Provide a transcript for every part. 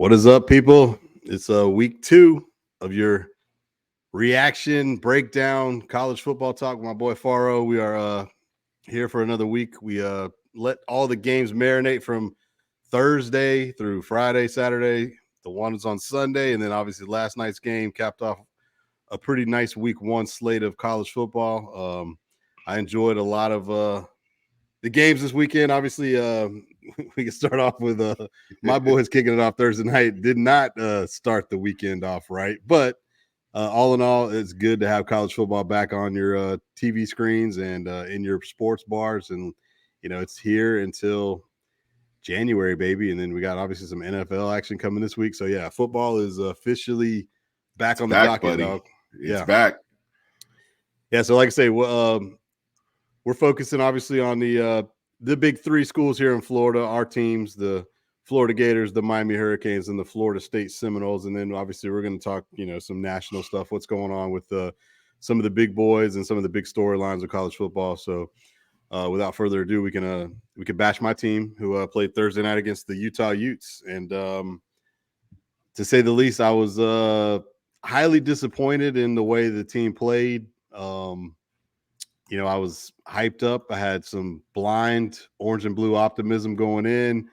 What is up, people? It's week 2 of your reaction breakdown college football talk with my boy Foreal. We are here for another week. We let all the games marinate from Thursday through Friday, Saturday. The one is on Sunday, and then obviously last night's game capped off a pretty nice week 1 slate of college football. I enjoyed a lot of the games this weekend. Obviously, we can start off with my boys kicking it off Thursday night. Did not start the weekend off right, but all in all, it's good to have college football back on your TV screens and in your sports bars. And it's here until January, baby. And then we got obviously some NFL action coming this week. So yeah, football is officially back on the docket, buddy. dog. It's back. Yeah. So like I say, we're focusing obviously on the big 3 schools here in Florida, our teams, the Florida Gators, the Miami Hurricanes, and the Florida State Seminoles. And then obviously we're going to talk, some national stuff, what's going on with some of the big boys and some of the big storylines of college football. So without further ado, we can bash my team who played Thursday night against the Utah Utes. And to say the least, I was highly disappointed in the way the team played. I was hyped up. I had some blind orange and blue optimism going in.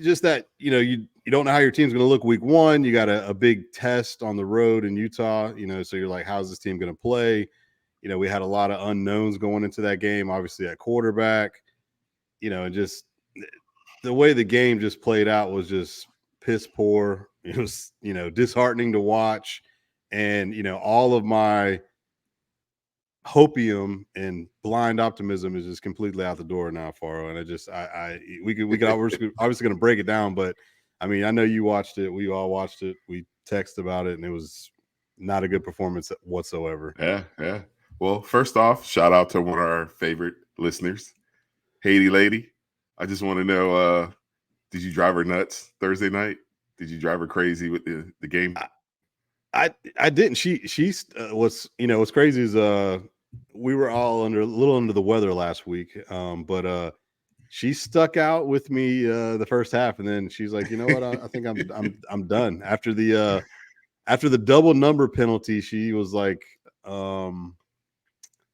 Just that, you don't know how your team's going to look week 1. You got a big test on the road in Utah, so you're like, how's this team going to play? We had a lot of unknowns going into that game, obviously at quarterback, and just the way the game just played out was just piss poor. It was, disheartening to watch. And, all of my hopium and blind optimism is just completely out the door now, Faro. And we could obviously going to break it down, but I mean, I know you watched it. We all watched it. We texted about it, and it was not a good performance whatsoever. Yeah. Well, first off, shout out to one of our favorite listeners, Haiti Lady. I just want to know, did you drive her nuts Thursday night? Did you drive her crazy with the game? I didn't. She what's crazy is we were all a little under the weather last week, but she stuck out with me the first half, and then she's like, you know what, I think I'm done after the double number penalty. She was like,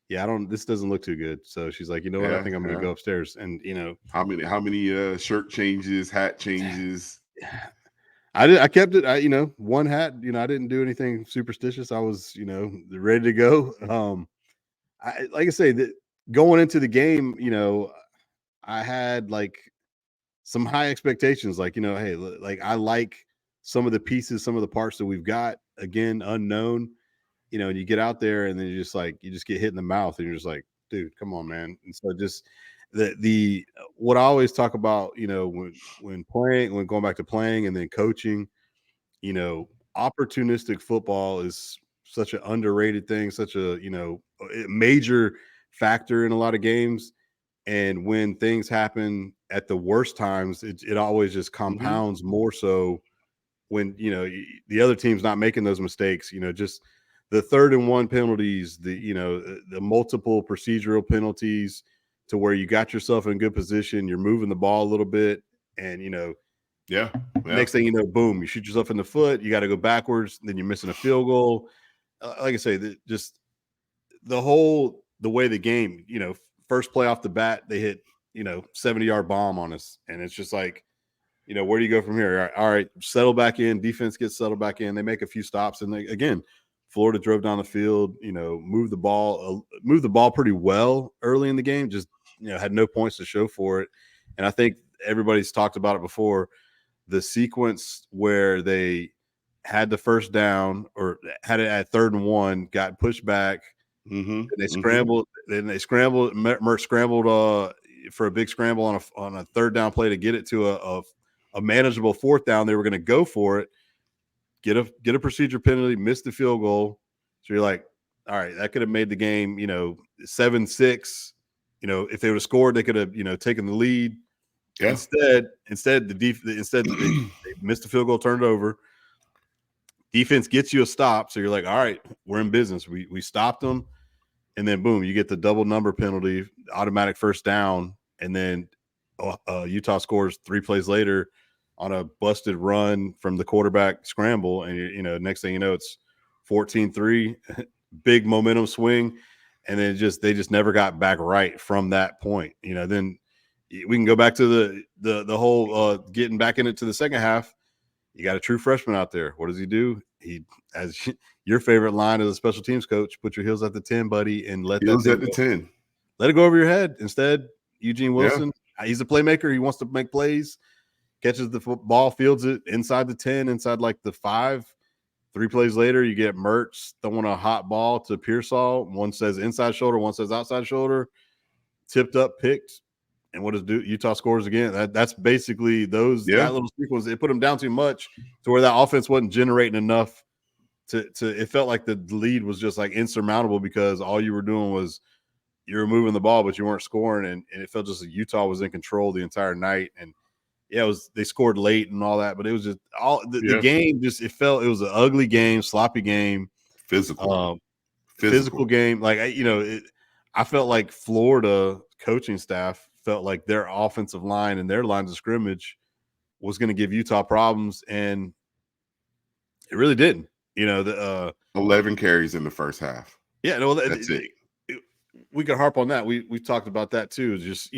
this doesn't look too good. So she's like, you know what, I think I'm gonna go upstairs. And how many shirt changes, hat changes. I kept it. One hat. I didn't do anything superstitious. I was, ready to go. Like I say, going into the game, I had like some high expectations. Like, hey, like I like some of the pieces, some of the parts that we've got. Again, unknown. And you get out there, and then you just get hit in the mouth, and you're just like, dude, come on, man. And so just the what I always talk about, when going back to playing and then coaching, opportunistic football is such an underrated thing, such a major factor in a lot of games. And when things happen at the worst times, it always just compounds more so when the other team's not making those mistakes. Just the 3rd and 1 penalties, the multiple procedural penalties, to where you got yourself in good position, you're moving the ball a little bit, and next thing you know, boom, you shoot yourself in the foot, you got to go backwards, then you're missing a field goal. Like I say, just the way the game, first play off the bat, they hit 70-yard bomb on us, and it's just like, where do you go from here? All right, settle back in. Defense gets settled back in. They make a few stops, and again, Florida drove down the field, moved the ball pretty well early in the game, just, had no points to show for it. And I think everybody's talked about it before, the sequence where they had the first down or had it at 3rd and 1, got pushed back. And they scrambled. Then they scrambled. Mert scrambled for a big scramble on a 3rd down play to get it to a manageable 4th down. They were going to go for it, get a procedure penalty, miss the field goal. So you're like, all right, that could have made the game, 7-6. If they would have scored, they could have, taken the lead. Yeah. Instead, they missed the field goal, turned it over. Defense gets you a stop, so you're like, all right, we're in business. We stopped them, and then boom, you get the double number penalty, automatic 1st down, and then Utah scores 3 plays later. on a busted run from the quarterback scramble, and next thing you know, it's 14-3, big momentum swing, and then they just never got back right from that point. Then we can go back to the whole getting back in it to the second half. You got a true freshman out there. What does he do? He, as your favorite line as a special teams coach, put your heels at the 10, buddy, and let that Heels thing at the go. 10. Let it go over your head. Instead, Eugene Yeah. Wilson, he's a playmaker. He wants to make plays, catches the ball, fields it inside the 10, inside like the 5. 3 plays later, you get Mertz throwing a hot ball to Pearsall. One says inside shoulder, one says outside shoulder, tipped up, picked. And what does Utah scores again? That's basically that little sequence. It put them down too much to where that offense wasn't generating enough to it felt like the lead was just like insurmountable because all you were doing was you were moving the ball, but you weren't scoring. And it felt just like Utah was in control the entire night. And yeah, they scored late and all that, but it was just the game. It was an ugly game, sloppy game, physical game. Like I felt like Florida coaching staff felt like their offensive line and their lines of scrimmage was going to give Utah problems, and it really didn't. 11 carries in the first half. Yeah, no, that's it. We could harp on that. We've talked about that too. Just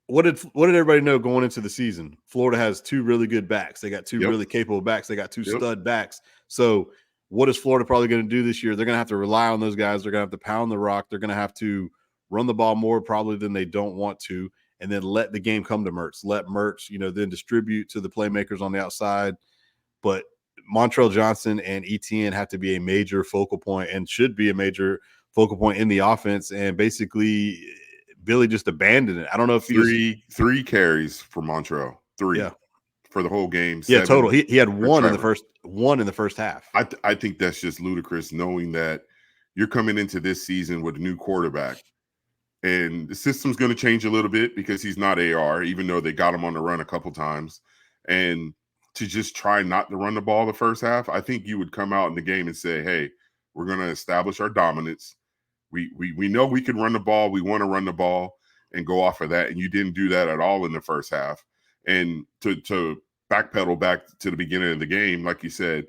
what did everybody know going into the season? Florida has 2 really good backs. They got 2 really capable backs. They got 2 stud backs. So what is Florida probably going to do this year? They're going to have to rely on those guys. They're going to have to pound the rock. They're going to have to run the ball more probably than they don't want to, and then let the game come to Mertz. Let Mertz, then distribute to the playmakers on the outside. But Montrell Johnson and Etienne have to be a major focal point and should be a major focal point in the offense. And basically, Billy just abandoned it. I don't know if three carries for Montrell. 3 for the whole game. 7 total. He had one in the first half. I think that's just ludicrous, knowing that you're coming into this season with a new quarterback, and the system's going to change a little bit because he's not AR, even though they got him on the run a couple times. And to just try not to run the ball the first half, I think you would come out in the game and say, hey, we're going to establish our dominance. We know we can run the ball. We want to run the ball and go off of that. And you didn't do that at all in the first half. And to backpedal back to the beginning of the game, like you said,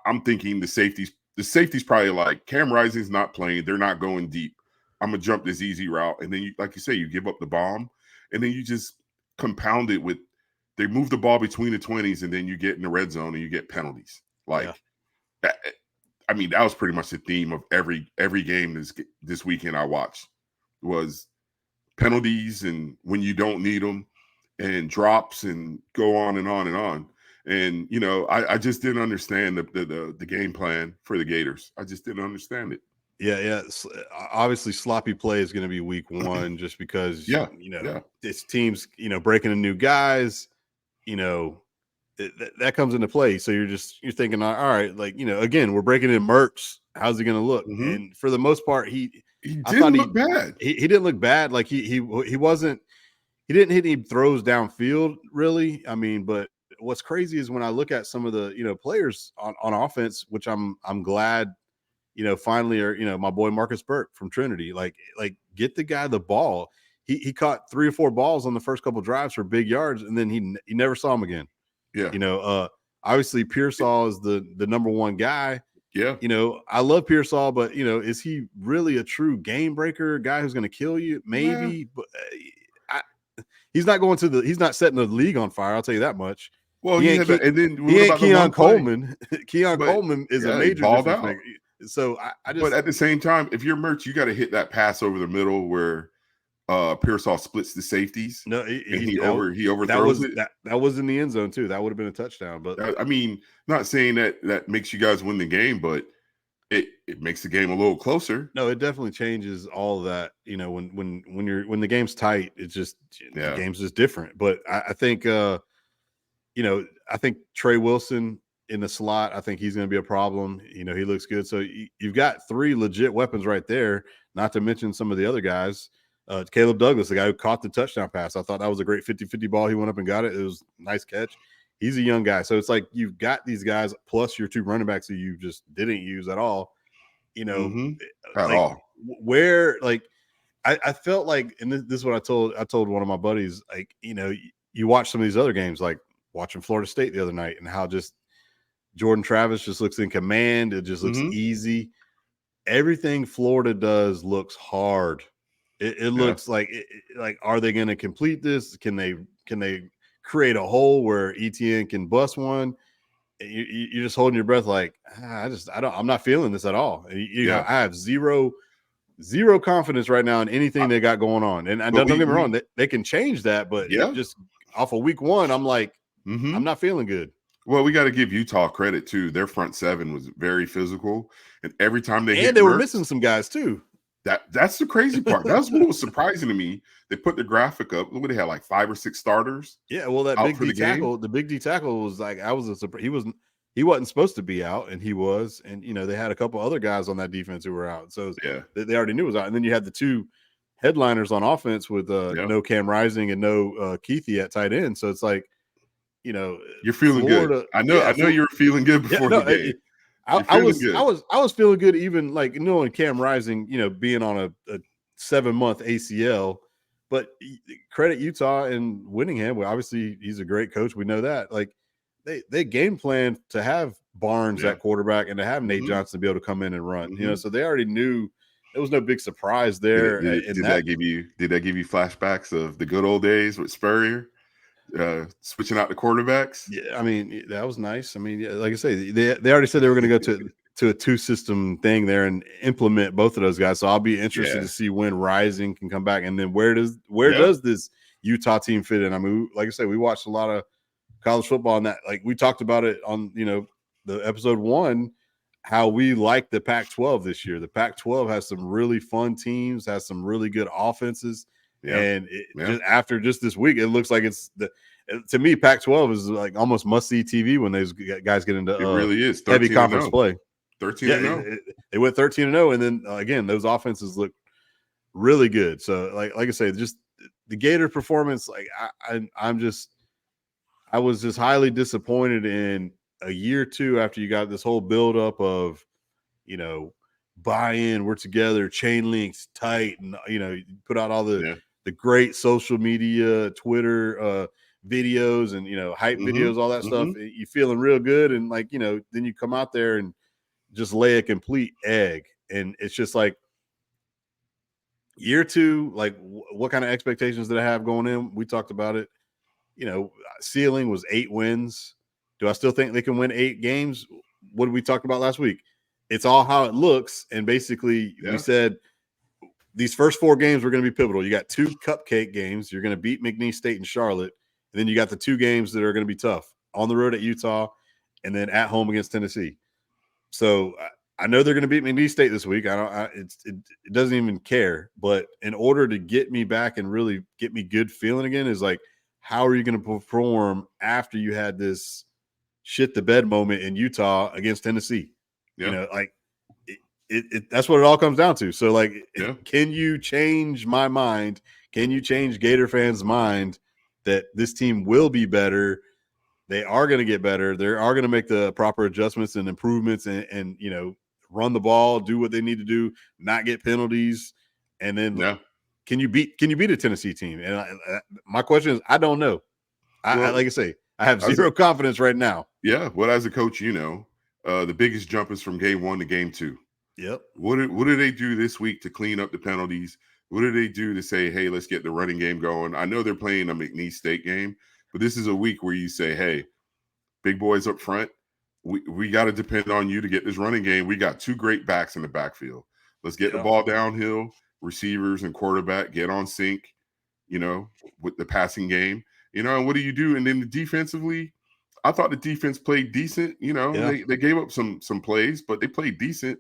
I'm thinking the safety's probably like, Cam Rising's not playing. They're not going deep. I'm going to jump this easy route. And then, like you say, you give up the bomb. And then you just compound it with, they move the ball between the 20s, and then you get in the red zone and you get penalties. That was pretty much the theme of every game this weekend I watched, was penalties and when you don't need them, and drops, and go on and on and on. And I just didn't understand the game plan for the Gators. I just didn't understand it. Yeah. Obviously, sloppy play is going to be week 1 just because it's teams breaking in new guys. That comes into play. So you're thinking, all right, like, again, we're breaking in Mertz. How's he going to look? Mm-hmm. And for the most part, he didn't look bad. He didn't look bad. Like he didn't hit any throws downfield, really. I mean, but what's crazy is when I look at some of the players on offense, which I'm glad finally are my boy Marcus Burke from Trinity. Like get the guy the ball. He caught 3 or 4 balls on the first couple drives for big yards, and then he never saw him again. Yeah. Obviously Pearsall is the number 1 guy. Yeah. I love Pearsall, but is he really a true game breaker, guy who's going to kill you? Maybe, but he's not he's not setting the league on fire. I'll tell you that much. Well, he ain't Keon Coleman. Keon Coleman is a major difference maker. So I just. But at the same time, if you're Mertz, you got to hit that pass over the middle where Pearsall splits the safeties. No, he overthrows it. That was in the end zone too. That would have been a touchdown. But I mean, not saying that makes you guys win the game, but it makes the game a little closer. No, it definitely changes all of that. When the game's tight, it's just the game's just different. But I think I think Trey Wilson in the slot, I think he's going to be a problem. He looks good. So you've got 3 legit weapons right there, not to mention some of the other guys. Caleb Douglas, the guy who caught the touchdown pass. I thought that was a great 50-50 ball. He went up and got it. It was a nice catch. He's a young guy. So it's like you've got these guys plus your 2 running backs who you just didn't use at all. At all. Where, like, I felt like, and this is what I told one of my buddies, like, you watch some of these other games, like watching Florida State the other night, and how just Jordan Travis just looks in command. It just looks easy. Everything Florida does looks hard. It Yeah. looks like like, are they going to complete this? Can they create a hole where ETN can bust one? You're just holding your breath, like, I'm not feeling this at all. Yeah. I have zero confidence right now in anything they got going on. And But don't get me wrong, they can change that, but it yeah. just off of week one, I'm like, I'm not feeling good. Well, we got to give Utah credit too. Their front seven was very physical, and every time they hit And they were Mertz, missing some guys too. that's the crazy part. That's what was surprising to me. They put the graphic up. Look, they had like 5 or 6 starters. Yeah, well, that out big for D the game. tackle, the big D tackle was like, I was a surprise. He wasn't supposed to be out, and he was. And they had a couple other guys on that defense who were out, so Yeah. they already knew it was out. And then you had the two headliners on offense with no Cam Rising and no Keithy at tight end. So it's like, You're feeling Florida. good. I know you were feeling good before the game. I was feeling good, even like knowing Cam Rising, being on a 7-month ACL. But credit Utah and Winningham. Well, obviously he's a great coach. We know that. Like they game plan to have Barnes at quarterback and to have Nate Johnson be able to come in and run. So they already knew there was no big surprise there. Did that give you flashbacks of the good old days with Spurrier? Switching out the quarterbacks. Yeah, I mean, that was nice. I mean, like I say, they already said they were going to go to a 2-system thing there and implement both of those guys. So I'll be interested to see when Rising can come back, and then where does this Utah team fit in? I mean, like I said, we watched a lot of college football, and that, like, we talked about it on the episode 1, how we like the Pac-12 this year. The Pac-12 has some really fun teams, has some really good offenses. And just after this week, it looks like to me, Pac-12 is like almost must-see TV when those guys get into it really is heavy conference play. 13-0. They went 13-0, and then again, those offenses look really good. So, like I say, just the Gator performance, like I was just highly disappointed in a year or two after you got this whole buildup of, buy-in, we're together, chain links tight, and you put out all the great social media, Twitter videos, and hype videos, all that stuff. You feeling real good, and like then you come out there and just lay a complete egg, and it's just like year 2. Like, what kind of expectations did I have going in? We talked about it. Ceiling was 8 wins. Do I still think they can win 8 games? What did we talk about last week? It's all how it looks, and basically we said these first 4 games were going to be pivotal. You got 2 cupcake games. You're going to beat McNeese State and Charlotte. And then you got the 2 games that are going to be tough on the road at Utah and then at home against Tennessee. So I know they're going to beat McNeese State this week. It doesn't even care. But in order to get me back and really get me good feeling again is like, how are you going to perform after you had this shit the bed moment in Utah against Tennessee? Like that's what it all comes down to. So like, can you change my mind? Can you change Gator fans' mind that this team will be better? They are going to get better. They are going to make the proper adjustments and improvements and run the ball, do what they need to do, not get penalties. And then can you beat a Tennessee team? And my question is, I don't know. Like I say, I have zero confidence right now. Yeah. Well, as a coach, the biggest jump is from game 1 to game 2. Yep. What do they do this week to clean up the penalties? What do they do to say, hey, let's get the running game going? I know they're playing a McNeese State game, but this is a week where you say, hey, big boys up front, we got to depend on you to get this running game. We got 2 great backs in the backfield. Let's get the ball downhill, receivers and quarterback, get on sync, with the passing game. And what do you do? And then defensively, I thought the defense played decent. They gave up some plays, but they played decent.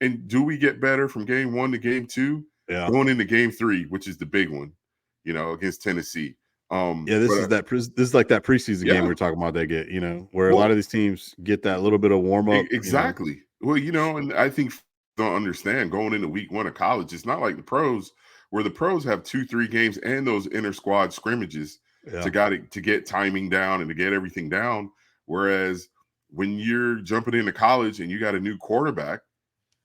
And do we get better from game 1 to game 2? Yeah. Going into game 3, which is the big one, against Tennessee. This is like that preseason game we were talking about. They get, where a lot of these teams get that little bit of warm up. Exactly. Well, and I think don't understand going into week 1 of college. It's not like the pros, where the pros have 2-3 games and those inter squad scrimmages to get timing down and to get everything down. Whereas when you're jumping into college and you got a new quarterback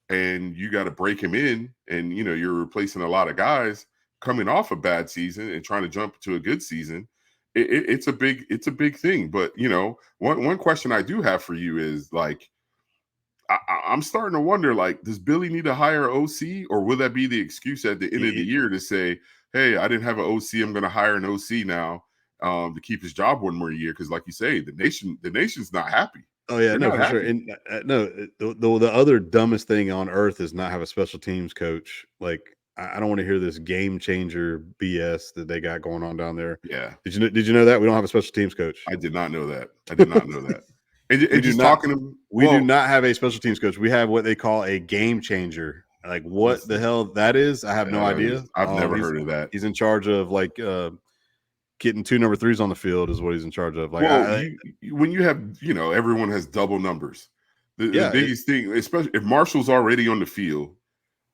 and you got to break him in, and you're replacing a lot of guys coming off a bad season and trying to jump to a good season, it's a big thing. But one question I do have for you is like, I'm starting to wonder, like, does Billy need to hire an OC, or will that be the excuse at the end of the year to say, hey, I didn't have an OC, I'm going to hire an OC now to keep his job one more year? Because like you say, the nation's not happy. Oh yeah, They're no, not for sure. happy. And no, the other dumbest thing on earth is not have a special teams coach. Like I don't want to hear this game changer BS that they got going on down there. Yeah, Did you know that we don't have a special teams coach? I did not know that. I did not know that. We And do just not. talking to We do not have a special teams coach. We have what they call a game changer. Like what what's the hell that is? I have the no hell that idea. is? I've never heard of that. He's in charge of like getting 2 number 3s on the field is what he's in charge of. Like Well, when you have, everyone has double numbers. The yeah, biggest thing, especially if Marshall's already on the field,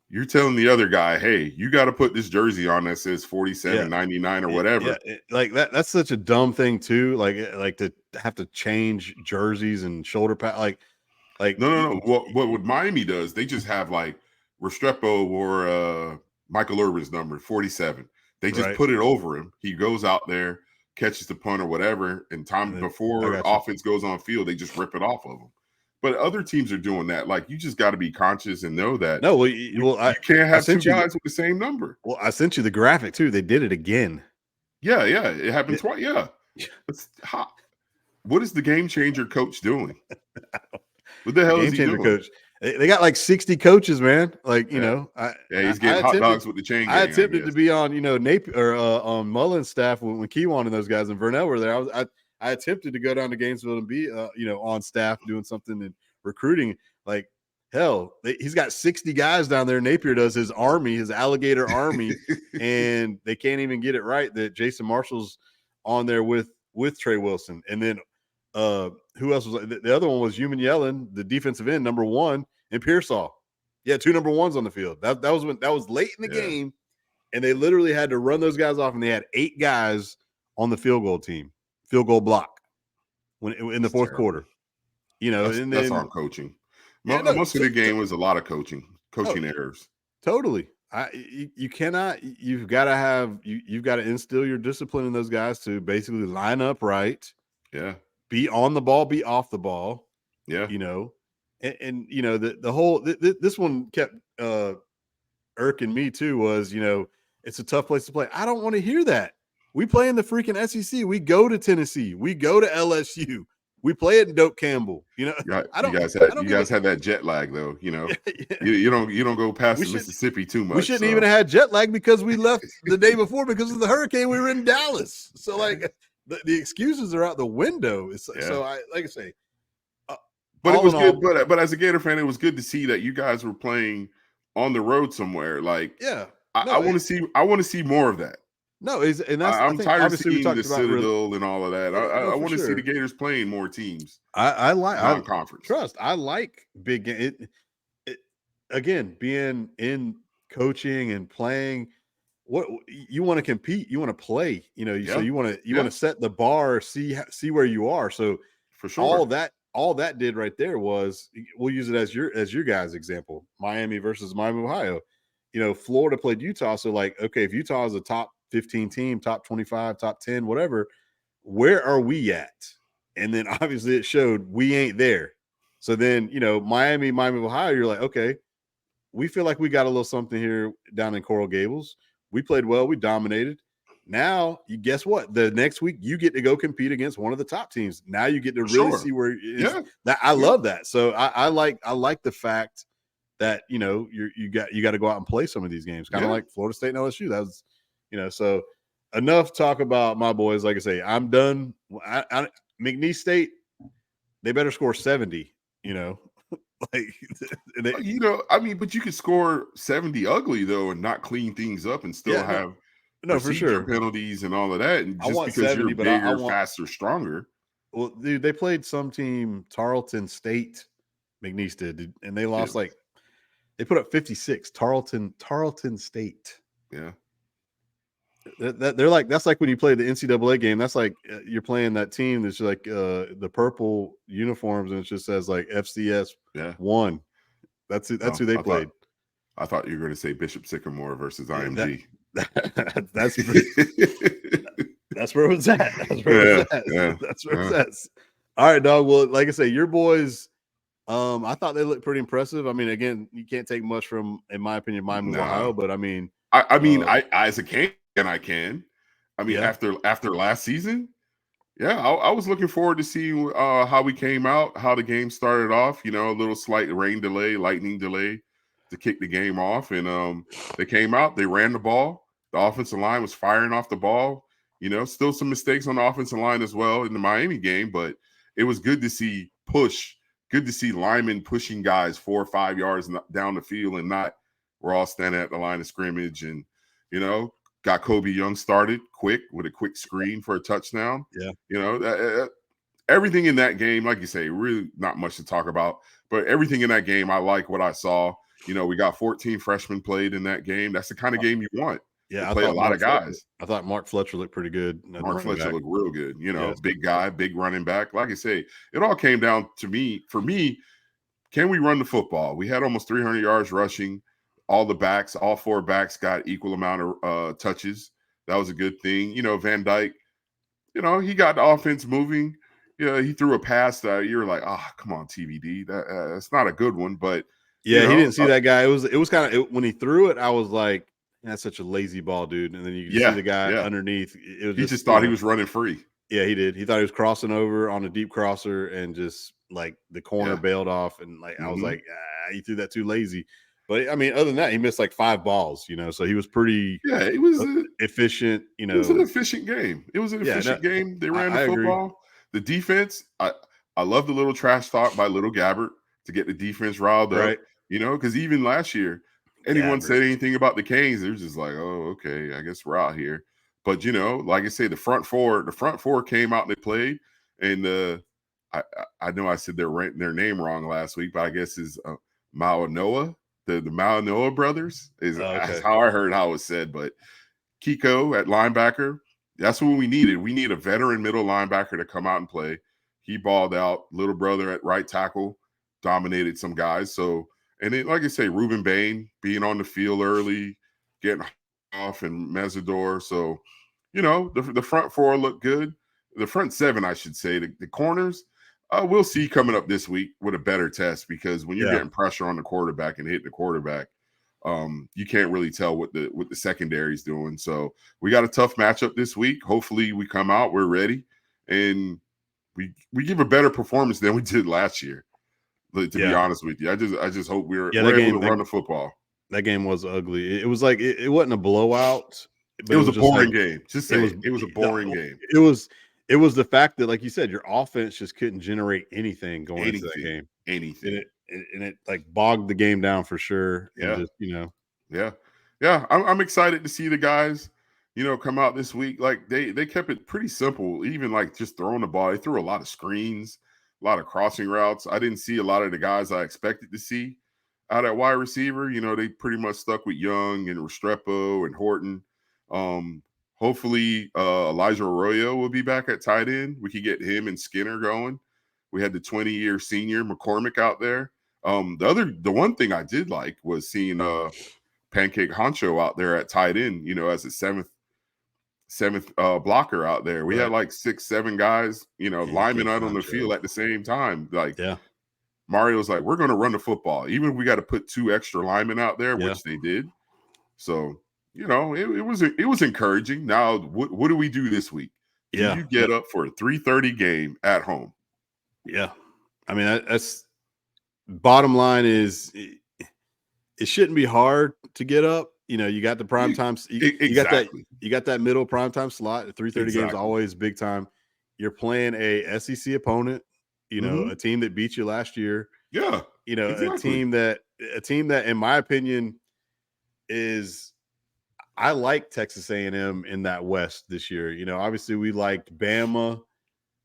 you're telling the other guy, hey, you got to put this jersey on that says 47.99 or whatever. like that's such a dumb thing too. Like to have to change jerseys and shoulder pad. Like No. What Miami does, they just have like Restrepo or Michael Irvin's number 47. They just right. put it over him. He goes out there, catches the punt or whatever, and time I before got you. offense goes on field, they just rip it off of him. But other teams are doing that. Like, you just got to be conscious and know that No, you can't have two guys with the same number. Well, I sent you the graphic too. They did it again. Yeah, it happened twice. Yeah, it's hot. What is the game changer coach doing? What the hell is he doing? Coach. They got like 60 coaches, man. Like he's getting hot dogs with the chain gang. I attempted to be on Napier or on Mullen's staff when Keewan and those guys and Vernell were there. I attempted to go down to Gainesville and be on staff doing something in recruiting. Like hell, he's got 60 guys down there. Napier does his army, his alligator army, and they can't even get it right that Jason Marshall's on there with Trey Wilson, and then. Who else was the other one was Human Yellen, the defensive end, number 1, and Pearsall. Yeah, 2 number 1s on the field. That was late in the game, and they literally had to run those guys off, and they had 8 guys on the field goal block when in the fourth quarter. That's on coaching. Yeah, most of the game was a lot of coaching errors. Totally. You cannot. You've got to instill your discipline in those guys to basically line up right. Yeah. Be on the ball, be off the ball. Yeah. And the whole this one kept irking me too was, it's a tough place to play. I don't want to hear that. We play in the freaking SEC. We go to Tennessee. We go to LSU. We play it in Doak Campbell. You guys had that jet lag though. You don't go past the Mississippi too much. We shouldn't even have had jet lag because we left the day before because of the hurricane. We were in Dallas. So like the excuses are out the window. So I say, but it was good. But as a Gator fan, it was good to see that you guys were playing on the road somewhere. Like, I want to see more of that. No, and that's I'm tired of seeing the Citadel and all of that. I want to see the Gators playing more teams. I like non-conference. I like big game. Again, being in coaching and playing. What you want to compete, you want to play, so you want to set the bar, see where you are. So for sure, all that did right there was, we'll use it as your guys' example, Miami versus Miami, Ohio. Florida played Utah. So like, okay, if Utah is a top 15 team, top 25, top 10, whatever, where are we at? And then obviously it showed we ain't there. So then, Miami, Ohio, you're like, okay, we feel like we got a little something here down in Coral Gables. We played well. We dominated. Now, you guess what? The next week, you get to go compete against one of the top teams. Now you get to really see where it is. That I love that. So I like the fact that you got to go out and play some of these games, kind of like Florida State and LSU. That was, so enough talk about my boys. Like I say, I'm done. McNeese State, they better score 70. Like, but you could score 70 ugly though and not clean things up and still have for sure penalties and all of that. And just because 70, you're bigger, faster, stronger. Well, dude, they played some team, Tarleton State, McNeese did, and they lost they put up 56. Tarleton State. Yeah. They're like, that's like when you play the NCAA game. That's like you're playing that team that's like the purple uniforms and it just says like FCS 1. That's it. That's who they played. I thought you were going to say Bishop Sycamore versus IMG. That's where it was at. That's where it was Yeah, at. yeah, That's where it's yeah. at. All right, dog. Well, like I say, your boys, I thought they looked pretty impressive. I mean, again, you can't take much from, in my opinion, Miami of Ohio, No, but I mean, I mean, I as a can, I can. I mean, yeah, after last season, yeah, I was looking forward to seeing how we came out, how the game started off. You know, a little slight rain delay, lightning delay to kick the game off, and they came out, they ran the ball. The offensive line was firing off the ball. You know, still some mistakes on the offensive line as well in the Miami game, but it was good to see push. Good to see linemen pushing guys 4 or 5 yards down the field, and not we're all standing at the line of scrimmage. And you know, got Kobe Young started quick with a quick screen for a touchdown. yeah, You know, everything in that game, like you say, really not much to talk about, but everything in that game, I like what I saw. You know, we got 14 freshmen played in that game. That's the kind of game you want. They yeah. play a lot of guys. I thought Mark Fletcher looked pretty good at the Mark running Fletcher back. looked real good. You know, Yeah, big guy, big running back. Like I say, it all came down to me. For me, can we run the football? We had almost 300 yards rushing. All 4 backs got equal amount of touches. That was a good thing. You know, Van Dyke, you know, he got the offense moving. Yeah, he threw a pass that you were like, oh, come on, TVD. That's not a good one, but you yeah. He know, didn't see that guy. It was kind of when he threw it. I was like, that's such a lazy ball, dude. And then you see yeah, the guy yeah. underneath. It was He just, just thought he was running free. yeah, he did. He thought he was crossing over on a deep crosser, and just like the corner Yeah. bailed off, and like I was Mm-hmm. like, you threw that too lazy. But I mean, other than that, he missed like 5 balls, so he was pretty Yeah, efficient. it was an efficient game. It was an Yeah, no, efficient game. They ran the I agree. football. The defense, I love the little trash talk by Little Gabbert to get the defense riled up. Right, You know, because even last year, anyone Gabbert. said anything about the Canes, they're just like, oh, okay, I guess we're out here. But you know, like I say, the front four came out and they played. And I know I said their name wrong last week, but I guess is Maanoa, the Maanoa brothers is Oh, that's okay. how I heard how it was said. But Kiko at linebacker, that's what we needed. We need a veteran middle linebacker to come out and play. He balled out. Little brother at right tackle dominated some guys. So, and then, like I say, Ruben Bain being on the field early, getting off, and Mesidor. So, you know, the front 4 look good. The front 7, I should say, the corners, we'll see coming up this week with a better test, because when you're Yeah, getting pressure on the quarterback and hitting the quarterback, you can't really tell what the secondary is doing. So we got a tough matchup this week. Hopefully we come out, we're ready, and we give a better performance than we did last year. To be yeah, honest with you, I just hope yeah. we're able to run the football. That game was ugly. It was like it wasn't a blowout, It but it was a was just like boring game. Just it say was. it was a boring game. It was. It was the fact that, like you said, your offense just couldn't generate anything going into that Anything, game, and anything. it like bogged the game down for sure, and Yeah. just Yeah, yeah. I'm excited to see the guys, you know, come out this week. Like they kept it pretty simple. Even like just throwing the ball, they threw a lot of screens, a lot of crossing routes. I didn't see a lot of the guys I expected to see out at wide receiver. You know, they pretty much stuck with Young and Restrepo and Horton. Um, Hopefully Elijah Arroyo will be back at tight end. We could get him and Skinner going. We had the 20-year senior McCormick out there. The one thing I did like was seeing Pancake Honcho out there at tight end, you know, as a seventh blocker out there. We had right. like 6-7 guys, you know, linemen Pancake out on the Honcho. field at the same time. Like Yeah, Mario's like, we're going to run the football, even if we got to put 2 extra linemen out there, yeah, which they did. So, you know, it was encouraging. Now, what do we do this week? Do yeah, you get up for a 3:30 game at home? yeah. I mean, that's bottom line is it shouldn't be hard to get up. You got the prime You, time. exactly, You got that middle prime time slot. 3:30 games exactly. always big time. You're playing a SEC opponent. Mm-hmm. A team that beat you last year. Yeah, A exactly. team that, in my opinion, is I like Texas A&M in that West this year. Obviously we liked Bama,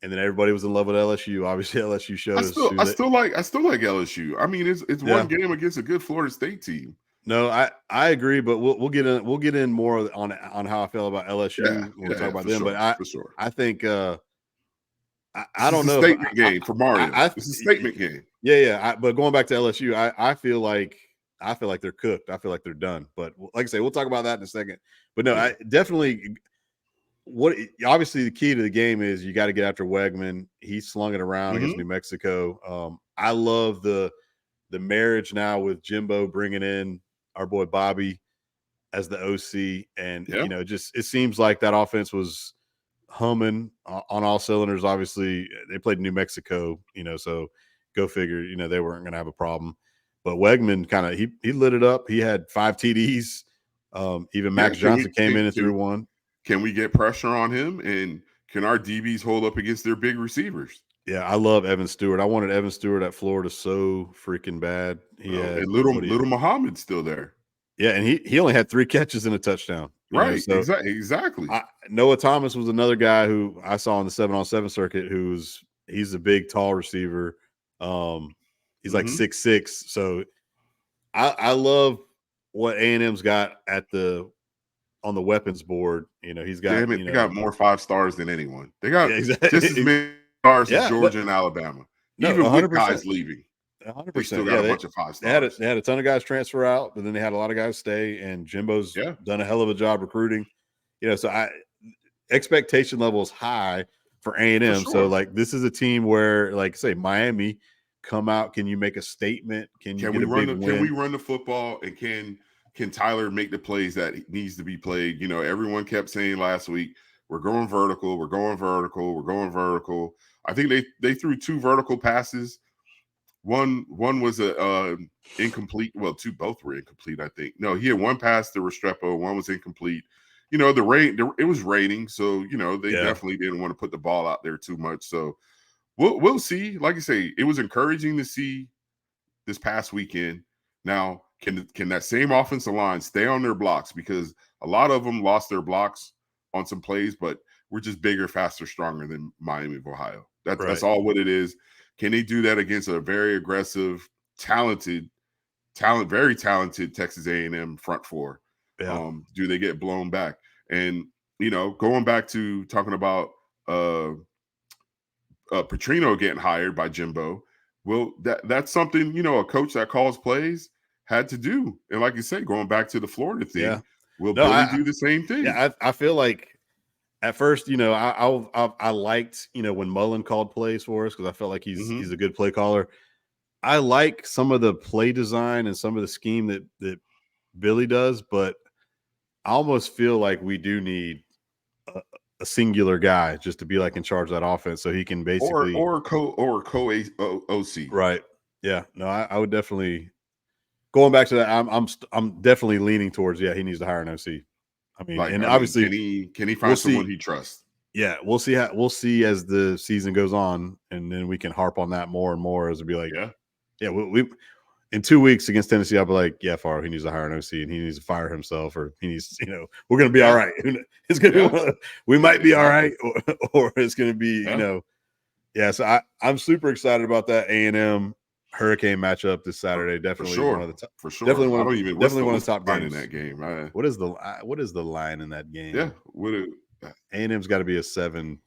and then everybody was in love with LSU. Obviously LSU showed us who they. I still like LSU. I mean, it's one Yeah. game against a good Florida State team. No, I agree, but we'll get in more on how I feel about Yeah, LSU when we talk yeah, about them. But for sure. I think I This is don't a know if statement game for Mario. This is a statement game. yeah. But going back to LSU, I feel like they're cooked. I feel like they're done. But like I say, we'll talk about that in a second. But no, Yeah. I definitely obviously the key to the game is you got to get after Wegman. He slung it around against Mm-hmm. New Mexico. I love the marriage now with Jimbo bringing in our boy Bobby as the OC, and Yeah. just it seems like that offense was humming on all cylinders. Obviously, they played New Mexico, so go figure. They weren't going to have a problem. But Wegman kind of he lit it up. He had 5 TDs. Even Yeah. Max Johnson came in and threw one. Can we get pressure on him, and can our DBs hold up against their big receivers? Yeah, I love Evan Stewart. I wanted Evan Stewart at Florida so freaking bad. He had And little Muhammad's still there. yeah, and he only had 3 catches and a touchdown. Right. So Exactly. Noah Thomas was another guy who I saw on the 7-on-7 circuit. He's a big, tall receiver. He's like Mm-hmm. 6'6". So I love what A&M's got on the weapons board. He's got Damn it, they got more 5 stars than anyone. They got yeah, exactly. just as many stars as Yeah, Georgia and Alabama. no, Even with 100%. guys leaving, they still 100%. got Yeah, a bunch of 5 they had stars. they had a ton of guys transfer out, but then they had a lot of guys stay. And Jimbo's Yeah. done a hell of a job recruiting. So expectation level is high for A&M. For So sure. this is a team where, like, say Miami, come out. Can you make a statement? Can you get a big win? Can we run the football, and can Tyler make the plays that needs to be played? Everyone kept saying last week, we're going vertical, we're going vertical, we're going vertical. I think they threw 2 vertical passes. One was a incomplete. Well, both were incomplete, I think. No, he had 1 pass to Restrepo, 1 was incomplete. It was raining, so they definitely didn't want to put the ball out there too much. So we'll see. Like I say, it was encouraging to see this past weekend. Now, can that same offensive line stay on their blocks? Because a lot of them lost their blocks on some plays, but we're just bigger, faster, stronger than Miami of Ohio. That's all what it is. Can they do that against a very aggressive, very talented Texas A&M front four? Yeah. Do they get blown back? And going back to talking about Petrino getting hired by Jimbo, well, that's something a coach that calls plays had to do. And like you say, going back to the Florida thing, Yeah. will No, Billy do the same thing? Yeah, I feel like at first, I liked, when Mullen called plays for us because I felt like he's a good play caller. I like some of the play design and some of the scheme that Billy does, but I almost feel like we do need a singular guy just to be like in charge of that offense, so he can basically or co OC. right. Yeah, no, I would definitely going back to that. I'm definitely leaning towards he needs to hire an OC. And obviously, can he find we'll someone see. he trusts? Yeah, we'll see as the season goes on, and then we can harp on that more and more as it'll be like, we in 2 weeks against Tennessee, I'll be like, yeah, Favre, he needs to hire an OC and he needs to fire himself, or he needs, we're going to be all right. It's going to be, we might be all right, or it's going to be, So I'm super excited about that A&M Hurricane matchup this Saturday. Definitely one of the top, for sure. definitely one, I don't even definitely one what's of the top line games in that game. What is the line in that game? Yeah, A&M's got to be a 7+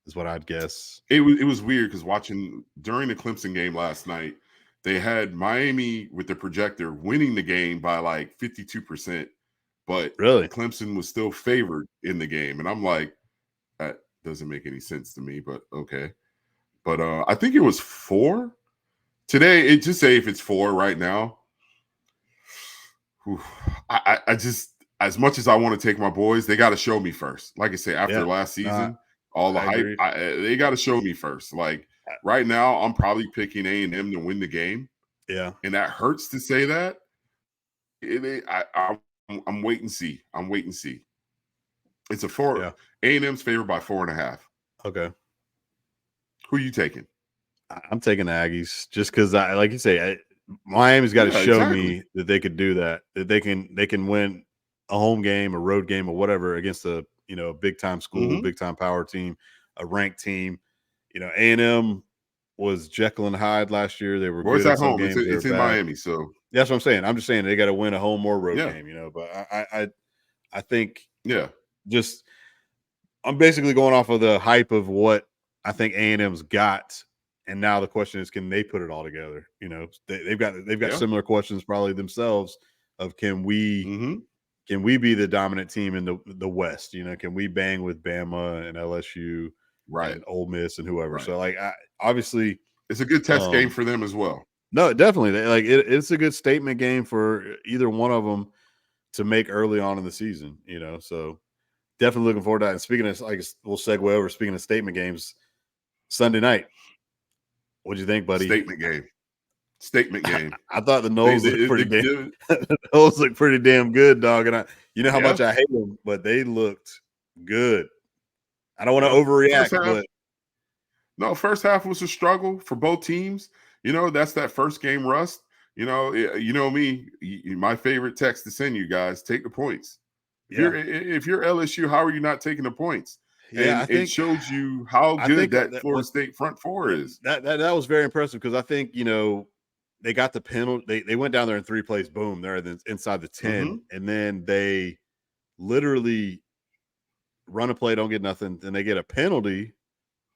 is what I'd guess. It was weird because watching during the Clemson game last night, they had Miami with the projector winning the game by like 52%, but Really, Clemson was still favored in the game, and I'm like, that doesn't make any sense to me. But okay, but I think it was 4 today. It just say if it's 4 right now. Whew, I just, as much as I want to take my boys, they got to show me first. Like I say, after last season, all the hype, they got to show me first. Like right now, I'm probably picking A&M to win the game. Yeah, and that hurts to say that. I'm wait and see. I'm wait and see. It's a 4. Yeah. A&M's favored by 4.5. Okay. Who are you taking? I'm taking the Aggies just because, like you say, Miami's got to show me that they could do that. That they can win a home game, a road game, or whatever against a big time school, big time power team, a ranked team. A&M was Jekyll and Hyde last year. They were good at some games. It's in Miami, so that's what I'm saying. I'm just saying they got to win a home or road game. But I think just I'm basically going off of the hype of what I think A&M's got. And now the question is, can they put it all together? They've got similar questions probably themselves of can we can we be the dominant team in the West? Can we bang with Bama and LSU Right. and Ole Miss and whoever? Right. So like, obviously, it's a good test game for them as well. No, definitely. It's a good statement game for either one of them to make early on in the season. So definitely looking forward to that. And speaking of, like, we'll segue over. Speaking of statement games, Sunday night. What'd you think, buddy? Statement game. I thought the Knowles looked pretty damn. They, The Knowles looked pretty damn good, dog. And how Yeah. much I hate them, but they looked good. I don't want to overreact, but no, first half was a struggle for both teams. That's that first game rust. You know me. My favorite text to send you guys: take the points. If you're LSU, how are you not taking the points? Yeah, and I think it shows you how good that Florida State front four is. That was very impressive because I think they got the penalty. They went down there in 3 plays. Boom, they're inside the 10, and then they literally run a play, don't get nothing. Then they get a penalty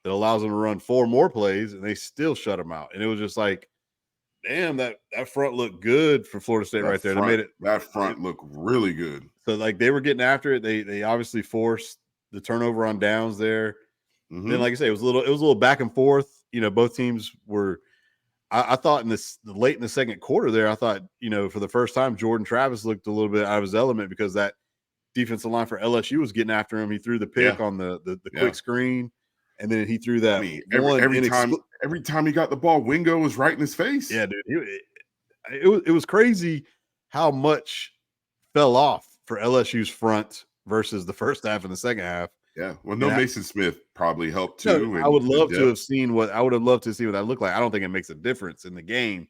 that allows them to run 4 more plays, and they still shut them out. And it was just like, damn, that front looked good for Florida State right there. They made it. That front looked really good. So like they were getting after it. They obviously forced the turnover on downs there. Then, like I say, it was a little back and forth. Both teams were. I thought late in the second quarter there, I thought for the first time Jordan Travis looked a little bit out of his element because that defensive line for LSU was getting after him. He threw the pick on the quick screen, and then he threw that. Every time he got the ball, Wingo was right in his face. Yeah, dude, it was crazy how much fell off for LSU's front versus the first half and the second half. Yeah, well, Mason Smith probably helped too. No, I would love to have seen what that looked like. I don't think it makes a difference in the game.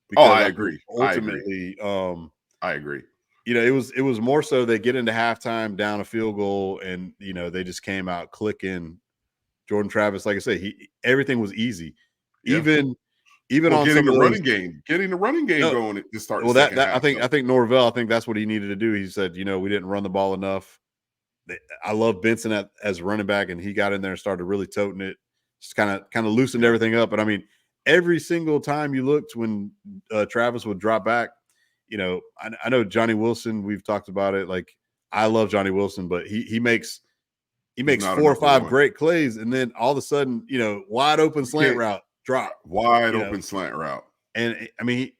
Because I agree. Ultimately, I agree. It was more so they get into halftime down a field goal, and they just came out clicking. Jordan Travis, like I say, everything was easy. Yeah. Even on getting the running game going to start. Well, I think Norvell. I think that's what he needed to do. He said, we didn't run the ball enough. I love Benson as running back, and he got in there and started really toting it. Just kind of loosened everything up. But I mean, every single time you looked when Travis would drop back, I know Johnny Wilson. We've talked about it. Like, I love Johnny Wilson, but he makes 4 or 5 great plays, and then all of a sudden, wide open slant route drop, open slant route, and I mean,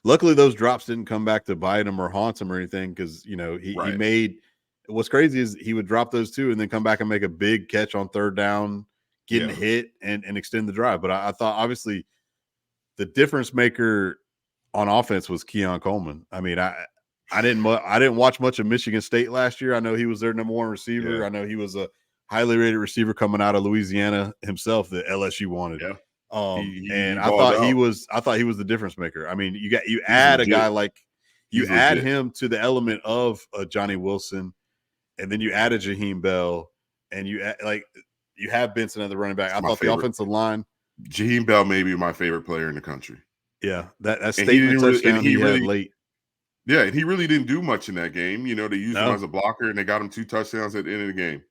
luckily those drops didn't come back to bite him or haunt him or anything because he made. What's crazy is he would drop those 2 and then come back and make a big catch on third down, getting hit and extend the drive. But I thought obviously the difference maker on offense was Keon Coleman. I mean, I didn't watch much of Michigan State last year. I know he was their number 1 receiver. I know he was a highly rated receiver coming out of Louisiana himself that LSU wanted. Yeah. And I thought he was the difference maker. I mean, you add a guy like add him to the element of Johnny Wilson. And then you added Jaheim Bell, and you have Benson at the running back. I thought the offensive line. Jaheim Bell may be my favorite player in the country. Yeah, that statement touchdown he had late. Yeah, and he really didn't do much in that game. They used him as a blocker, and they got him 2 touchdowns at the end of the game.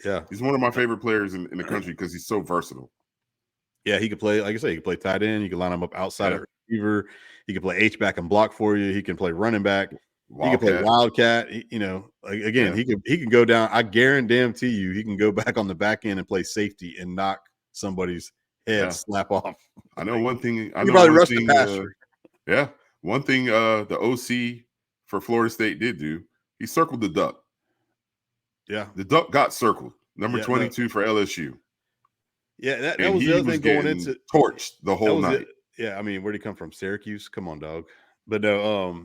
Yeah, he's one of my favorite players in the country because he's so versatile. Yeah, he could play, like I say, he could play tight end. You could line him up outside at receiver. He could play H-back and block for you. He can play running back. He can play wildcat. He can go down. I guarantee you, he can go back on the back end and play safety and knock somebody's head slap off. I know one thing. He probably rushed the passer. One thing the OC for Florida State did do, he circled the duck. Yeah, the duck got circled. Number 22 for LSU. Yeah, that was the other thing going into torched the whole night. Yeah, I mean, where'd he come from? Syracuse? Come on, dog. But no,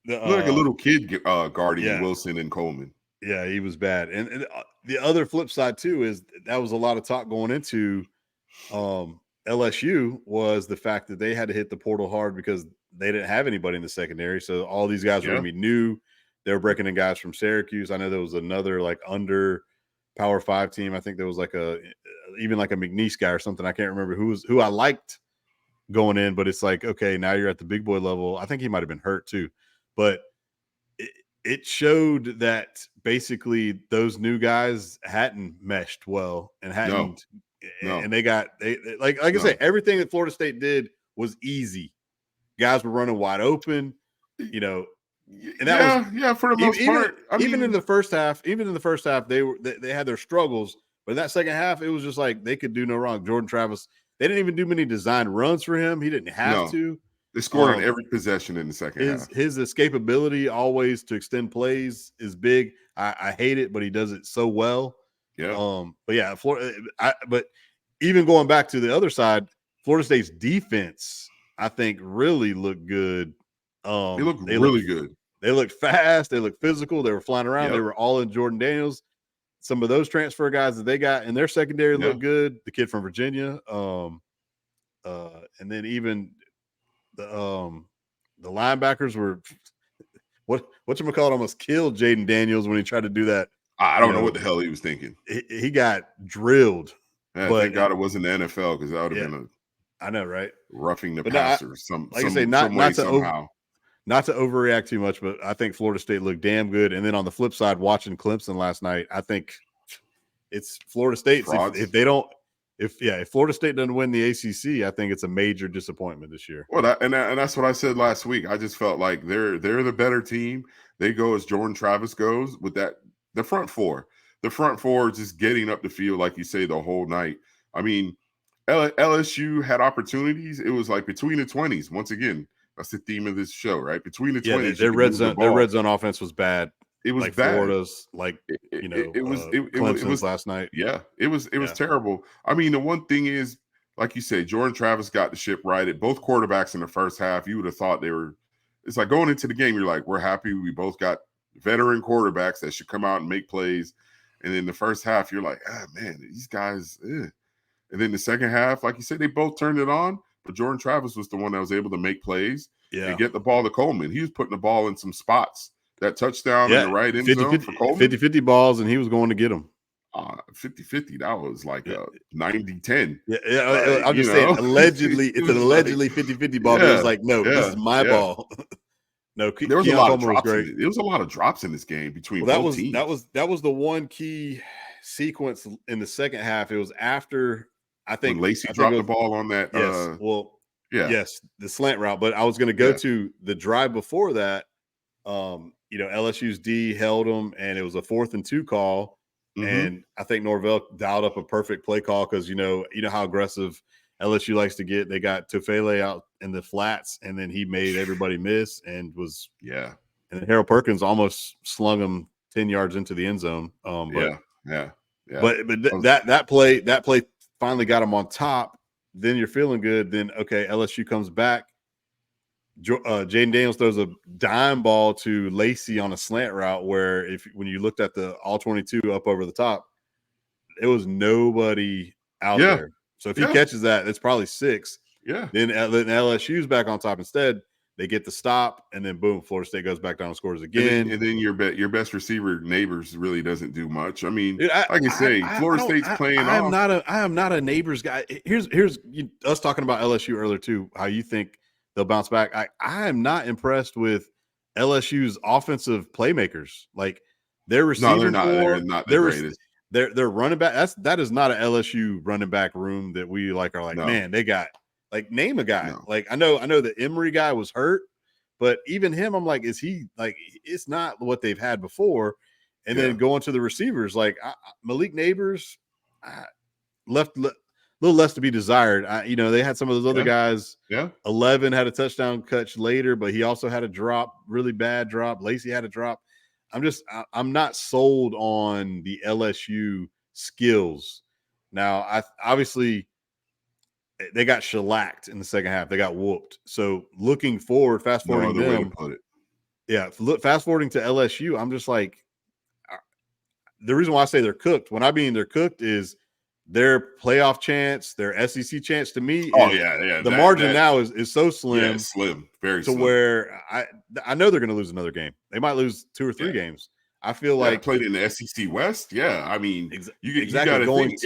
looked like a little kid guarding Wilson and Coleman. Yeah, he was bad. And the other flip side too is that was a lot of talk going into LSU was the fact that they had to hit the portal hard because they didn't have anybody in the secondary. So all these guys were going to be new. They were breaking in guys from Syracuse. I know there was another like under Power 5 team. I think there was like even like a McNeese guy or something. I can't remember who I liked going in, but it's like, okay, now you're at the big boy level. I think he might have been hurt too, but it showed that basically those new guys hadn't meshed well and hadn't, and they like I say, everything that Florida State did was easy. Guys were running wide open. And that was for the most part. I even mean, in the first half, they had their struggles, but in that second half, it was just like they could do no wrong. Jordan Travis, they didn't even do many design runs for him. He didn't have no, to. they scored on every possession in the second half. His escapability always to extend plays is big. I hate it, but he does it so well. Yeah. But yeah, but even going back to the other side, Florida State's defense, I think, really looked good. They look really good. They looked fast. They looked physical. They were flying around. Yep. They were all in Jordan Daniels. Some of those transfer guys that they got in their secondary looked good. The kid from Virginia, and then even the linebackers were whatchamacallit almost killed Jaden Daniels when he tried to do that. I don't know what the hell he was thinking. He got drilled. Yeah, thank God it wasn't the NFL, because that would have been I know, right? Roughing the passer somehow. Not to overreact too much, but I think Florida State looked damn good. And then on the flip side, watching Clemson last night, I think it's Florida State. If Florida State doesn't win the ACC, I think it's a major disappointment this year. Well, and that's what I said last week. I just felt like they're the better team. They go as Jordan Travis goes with that. The front four just getting up the field, like you say, the whole night. I mean, LSU had opportunities. It was like between the 20s. Once again, that's the theme of this show, right? Between the 20s. Their red zone offense was bad. It was like bad. Florida's, Clemson's last night. Yeah, it was terrible. I mean, the one thing is, like you said, Jordan Travis got the ship righted. Both quarterbacks in the first half, you would have thought they were. It's like going into the game, you're like, we're happy. We both got veteran quarterbacks that should come out and make plays. And then the first half, you're like, man, these guys. And then the second half, like you said, they both turned it on. But Jordan Travis was the one that was able to make plays and get the ball to Coleman. He was putting the ball in some spots. That touchdown in the right end zone for Coleman. 50-50 balls, and he was going to get them. 50-50, that was like a 90-10. Yeah, I'm just saying, allegedly, it's an allegedly 50-50 ball. But it was like, no, this is my ball. No, there was a lot of drops. There was a lot of drops in this game between both teams. That was the one key sequence in the second half. It was after, I think, when Lacey dropped the ball on that. Yes, the slant route. But I was going to go to the drive before that. LSU's D held them, and it was a 4th and 2 call. Mm-hmm. And I think Norvell dialed up a perfect play call because you know how aggressive LSU likes to get. They got Tufele out in the flats, and then he made everybody miss and was And then Harold Perkins almost slung him 10 yards into the end zone. But that play finally got him on top. Then you're feeling good. Then LSU comes back. Jaden Daniels throws a dime ball to Lacey on a slant route where when you looked at the all 22 up over the top, it was nobody out there. So if he catches that, it's probably 6. Yeah. Then LSU's back on top instead. They get the stop, and then boom, Florida State goes back down and scores again. And then your best receiver, Neighbors, really doesn't do much. I mean, like you say, Florida State's playing. I am not a Neighbors guy. Here's us talking about LSU earlier too. How you think they'll bounce back? I am not impressed with LSU's offensive playmakers. Like their receiver, they're not the greatest. Their running back. That is not an LSU running back room that we are like. Man, they got. Like, name a guy. No. Like, I know the Emory guy was hurt, but even him, I'm like, is he like? It's not what they've had before. And then going to the receivers, like Malik Neighbors, left a little less to be desired. They had some of those other guys. Yeah, 11 had a touchdown catch later, but he also had a drop, really bad drop. Lacey had a drop. I'm not sold on the LSU skills. Now, obviously. They got shellacked in the second half. They got whooped. So looking forward, fast forwarding them. Fast forwarding to LSU, I'm just like, the reason why I say they're cooked. When I mean they're cooked is their playoff chance, their SEC chance. To me, the margin now is so slim, very slim. Where I know they're going to lose another game. They might lose 2 or 3 games. I feel like played in the SEC West. Yeah, I mean, you got to think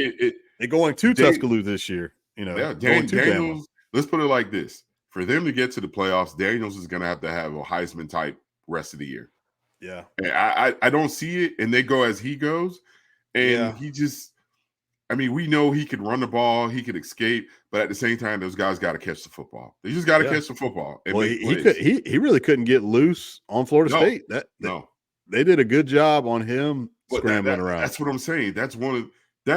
they're going to Tuscaloosa this year. Daniels. Let's put it like this: for them to get to the playoffs, Daniels is going to have a Heisman type rest of the year. Yeah, and I don't see it, and they go as he goes, and he just I mean, we know he could run the ball, he could escape, but at the same time, those guys got to catch the football. They just got to catch the football and Well, make he plays. really couldn't get loose on Florida No, State. no. They did a good job on him But scrambling around. that's what I'm saying. That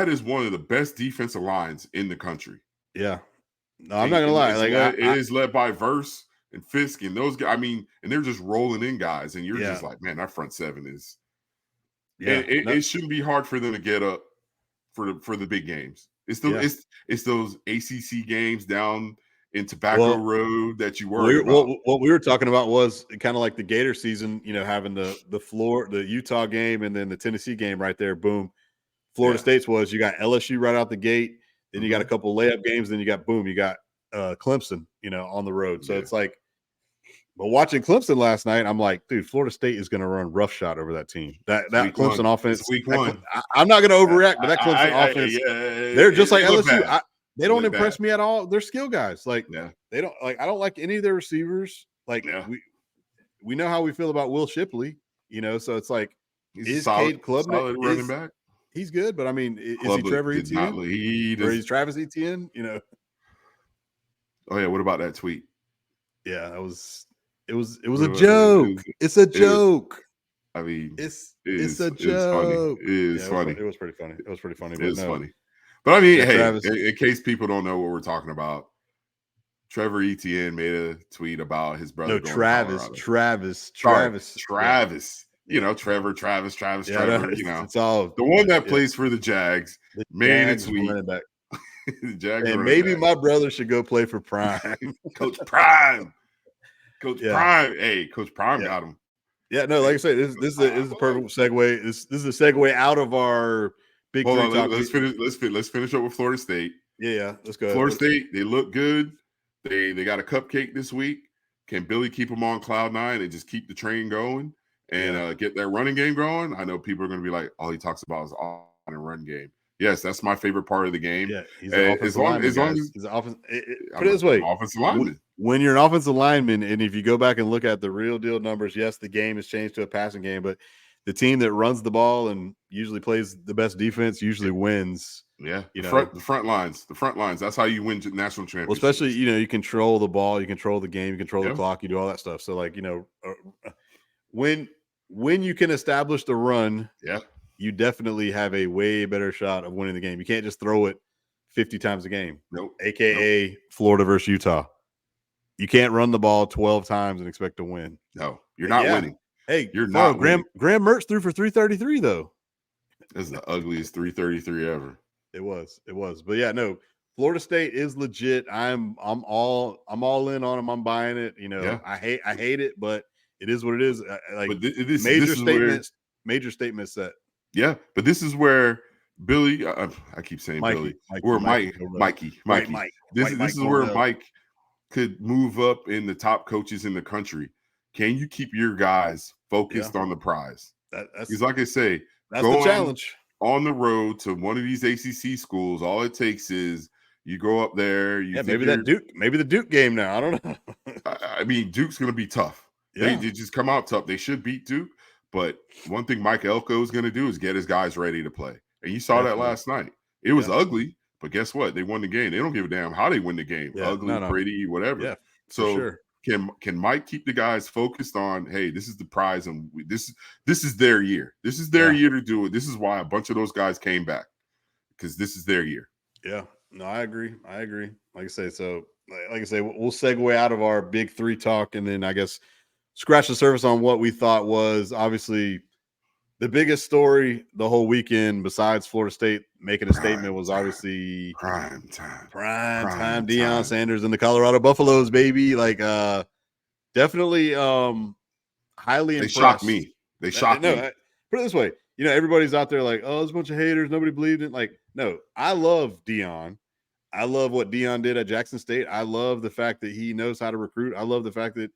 is one of the best defensive lines in the country. Yeah. No, I'm not gonna lie. It is led by Verse and Fisk and those guys. I mean, and they're just rolling in guys, and you're just like, man, that front seven is. Yeah, it shouldn't be hard for them to get up for the big games. It's those ACC games down in Tobacco Road that you worry about. What we were talking about was kind of like the Gator season, having the Utah game and then the Tennessee game right there. Boom. Florida State's was you got LSU right out the gate, then you got a couple layup games, then you got Clemson, on the road. So it's like, but watching Clemson last night, I'm like, dude, Florida State is going to run roughshod over that team. That Clemson offense. Week one. I'm not going to overreact, but that Clemson offense, they're just like LSU. They don't impress me at all. They're skill guys. Like they don't like. I don't like any of their receivers. Like we know how we feel about Will Shipley. So it's like, is Cade Klubnik running back? He's good, but I mean, is he Trevor Etienne? Or he's Travis Etienne? Oh yeah. What about that tweet? Yeah, it was a joke. It's a joke. I mean, it's a joke. It is funny. It was pretty funny. It was pretty funny. It is funny. But I mean, hey, in case people don't know what we're talking about, Trevor Etienne made a tweet about his brother. No, Travis. Trevor, Trevor. It's all the one that plays for the Jags. Made a tweet. The Jags and maybe my brother should go play for Prime. Coach Prime. Prime. Hey, Coach Prime got him. Yeah, no, like I said, this is the perfect segue. This is a segue out of our big three talk. Let's finish up with Florida State. Yeah, let's go. Florida State, they look good. They got a cupcake this week. Can Billy keep them on cloud nine and just keep the train going and get that running game going? I know people are going to be like, all he talks about is on and run game. Yes, that's my favorite part of the game. Yeah, he's an offensive lineman. He's an put it this way: offensive lineman. When you're an offensive lineman, and if you go back and look at the real deal numbers, yes, the game has changed to a passing game, but the team that runs the ball and usually plays the best defense usually wins. Yeah, the front lines. That's how you win national championships. Well, especially you control the ball, you control the game, you control the clock, you do all that stuff. So like when you can establish the run, you definitely have a way better shot of winning the game. You can't just throw it 50 times a game. Nope. AKA Florida versus Utah. You can't run the ball 12 times and expect to win. No, you're not winning. Hey, you're not Graham Mertz threw for 333 though. This is the ugliest 333 ever. It was. But yeah, no. Florida State is legit. I'm all in on them. I'm buying it. I hate it, but it is what it is. Major statements set. Yeah, but this is where Billy. I keep saying Mikey, Billy. Mikey. This is where Mike could move up in the top coaches in the country. Can you keep your guys focused on the prize? Because, like I say, that's the challenge. On the road to one of these ACC schools, all it takes is you go up there. Maybe the Duke game now. I don't know. I mean, Duke's going to be tough. Yeah. They just come out tough. They should beat Duke. But one thing Mike Elko is going to do is get his guys ready to play. And you saw that last night. It was ugly, but guess what? They won the game. They don't give a damn how they win the game. Yeah, ugly, pretty, whatever. Yeah, so can Mike keep the guys focused on, hey, this is the prize, and this is their year. This is their year to do it. This is why a bunch of those guys came back, because this is their year. Yeah. No, I agree. Like I say, we'll segue out of our big three talk, and then I guess scratch the surface on what we thought was obviously the biggest story the whole weekend, besides Florida State making a statement, was obviously prime time. Deion Sanders and the Colorado Buffaloes, baby. Like, definitely highly impressed. They shocked me. Put it this way. Everybody's out there like, oh, there's a bunch of haters. Nobody believed it. Like, no, I love Deion. I love what Deion did at Jackson State. I love the fact that he knows how to recruit. I love the fact that,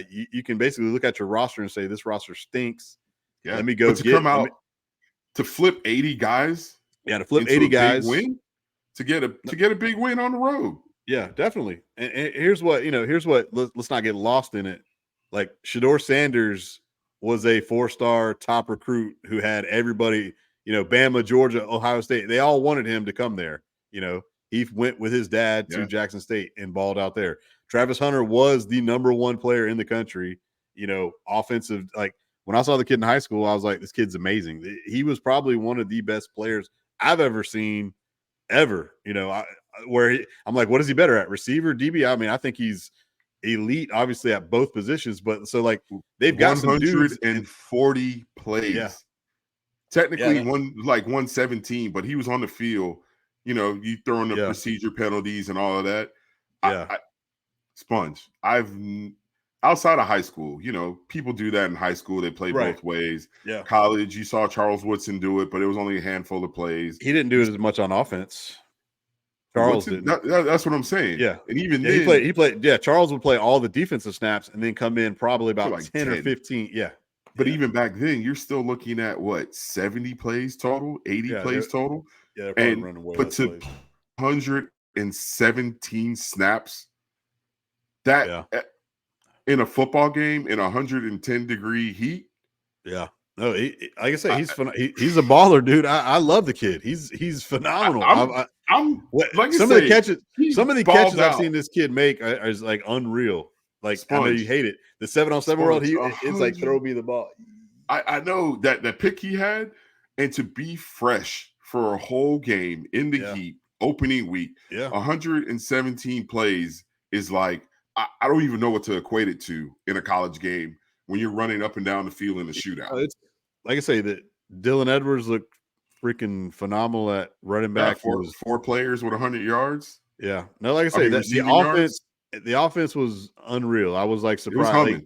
you can basically look at your roster and say, this roster stinks. Yeah. Let me go to flip 80 guys. Yeah, to flip 80 guys. Win, to get a big win on the road. Yeah, definitely. And here's what, let's not get lost in it. Like, Shedeur Sanders was a 4-star top recruit who had everybody, Bama, Georgia, Ohio State, they all wanted him to come there. He went with his dad to Jackson State and balled out there. Travis Hunter was the number one player in the country, offensive. Like when I saw the kid in high school, I was like, this kid's amazing. He was probably one of the best players I've ever seen ever, I'm like, what is he better at? Receiver, DB? I mean, I think he's elite, obviously, at both positions. But so like they've got some dudes 140 plays. Yeah. Technically 117, but he was on the field. You throw in the procedure penalties and all of that. Yeah. Sponge. Outside of high school, people do that in high school. They play both ways. Yeah. College, you saw Charles Woodson do it, but it was only a handful of plays. He didn't do it as much on offense. Charles didn't. That's what I'm saying. Yeah. And even then he played. Yeah. Charles would play all the defensive snaps and then come in probably about like 10 or 15. Yeah. But even back then, you're still looking at 70 plays total, 80 plays total. Yeah, they're probably running way less plays. 117 snaps. That in a football game in 110-degree heat. Yeah. No, like I said, he's a baller, dude. I love the kid. He's phenomenal. Some of the catches I've seen this kid make is like unreal. Like Sponge. I know you hate it. The 7-on-7 world, it's like throw me the ball. I know that pick he had, and to be fresh for a whole game in the heat, opening week, 117 plays is like I don't even know what to equate it to in a college game when you're running up and down the field in a shootout. It's like I say that Dylan Edwards looked freaking phenomenal at running back. Four players with 100 yards. Yeah, no, like I say, the offense was unreal. I was like surprised.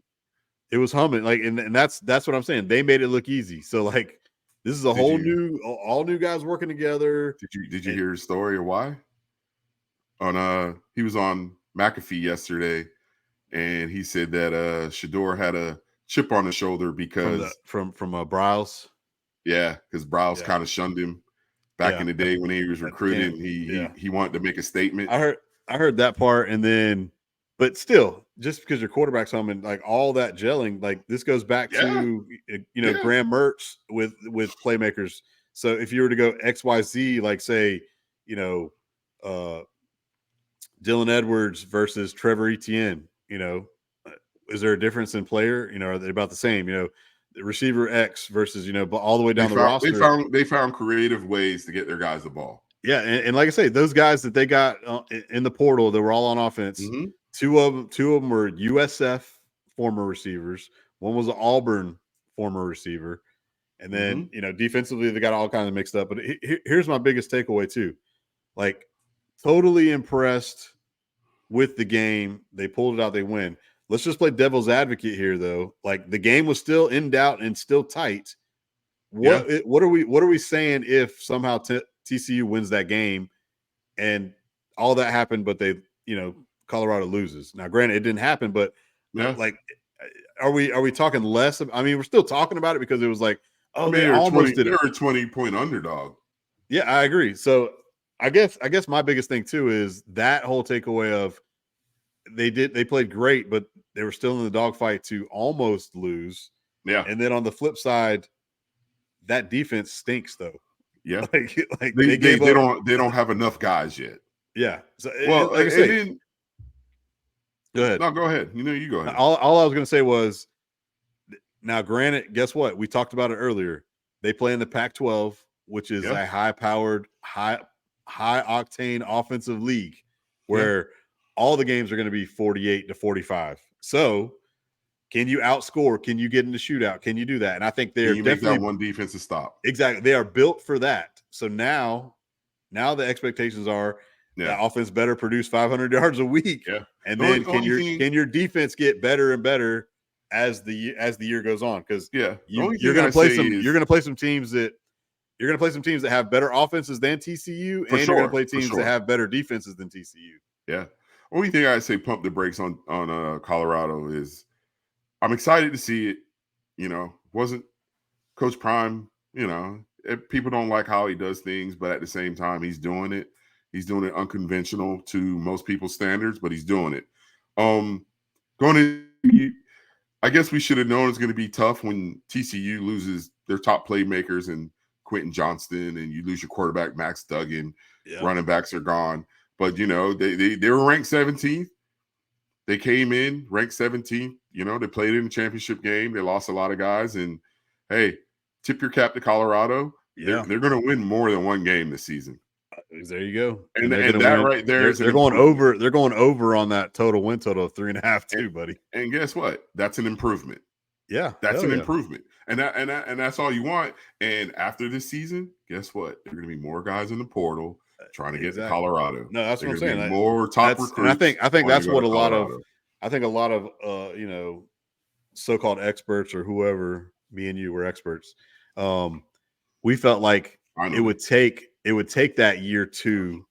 It was humming. Like, and that's what I'm saying. They made it look easy. So like, this is all new guys working together. Did you hear his story or why? He was on McAfee yesterday, and he said that Shador had a chip on his shoulder because from Bryles. Yeah, because Bryles kind of shunned him back in the day when he was recruited. He wanted to make a statement. I heard that part, and then, but still, just because your quarterback's home and like all that gelling, like this goes back to Graham Mertz with playmakers. So if you were to go XYZ, like say, Dylan Edwards versus Trevor Etienne, is there a difference in player? Are they about the same? The receiver X versus all the way down the roster. They found creative ways to get their guys the ball. Yeah, and like I say, those guys that they got in the portal, they were all on offense. Mm-hmm. Two of them were USF former receivers. One was an Auburn former receiver, and then defensively they got all kinds of mixed up. But here's my biggest takeaway too, like totally impressed with the game. They pulled it out. They win. Let's just play devil's advocate here, though. Like the game was still in doubt and still tight. What are we saying if somehow TCU wins that game and all that happened, but they, Colorado loses? Now, granted, it didn't happen, but like, are we talking less? I mean, we're still talking about it because it was like, they almost did it. They're a 20-point underdog. Yeah, I agree. So I guess my biggest thing too is that whole takeaway of they played great, but they were still in the dogfight to almost lose. Yeah. And then on the flip side, that defense stinks though. Yeah. like they don't have enough guys yet. Yeah. So like I said, go ahead. No, go ahead. You go ahead. All I was going to say was, now granted, guess what? We talked about it earlier. They play in the Pac-12, which is a high-powered, high octane offensive league where all the games are going to be 48-45. So can you outscore? Can you get in the shootout? Can you do that? And I think they're definitely make that one defensive stop. Exactly. They are built for that. So now the expectations are that offense better produce 500 yards a week. Yeah. And then can your defense get better and better as the year goes on? Because you're going to play some teams that have better offenses than TCU, and you're going to play teams that have better defenses than TCU. Yeah. Only thing I'd say pump the brakes on Colorado is I'm excited to see it. Wasn't Coach Prime, people don't like how he does things, but at the same time, he's doing it. He's doing it unconventional to most people's standards, but he's doing it. I guess we should have known it's going to be tough when TCU loses their top playmakers and Quentin Johnston, and you lose your quarterback Max Duggan. Yeah. Running backs are gone, but they were ranked 17th. They came in ranked 17th. They played in the championship game. They lost a lot of guys, and hey, tip your cap to Colorado. Yeah. They're going to win more than one game this season. There you go. And they're going that to win. right there is they're going over. They're going over on that total win total of 3.5 too, buddy. And guess what? That's an improvement. Yeah, that's an improvement, and that's all you want. And after this season, guess what? There are going to be more guys in the portal trying to get to Colorado. No, that's what I'm saying. More top recruits. And I think that's what a lot of so-called experts or whoever, me and you were experts. We felt like it would take that year two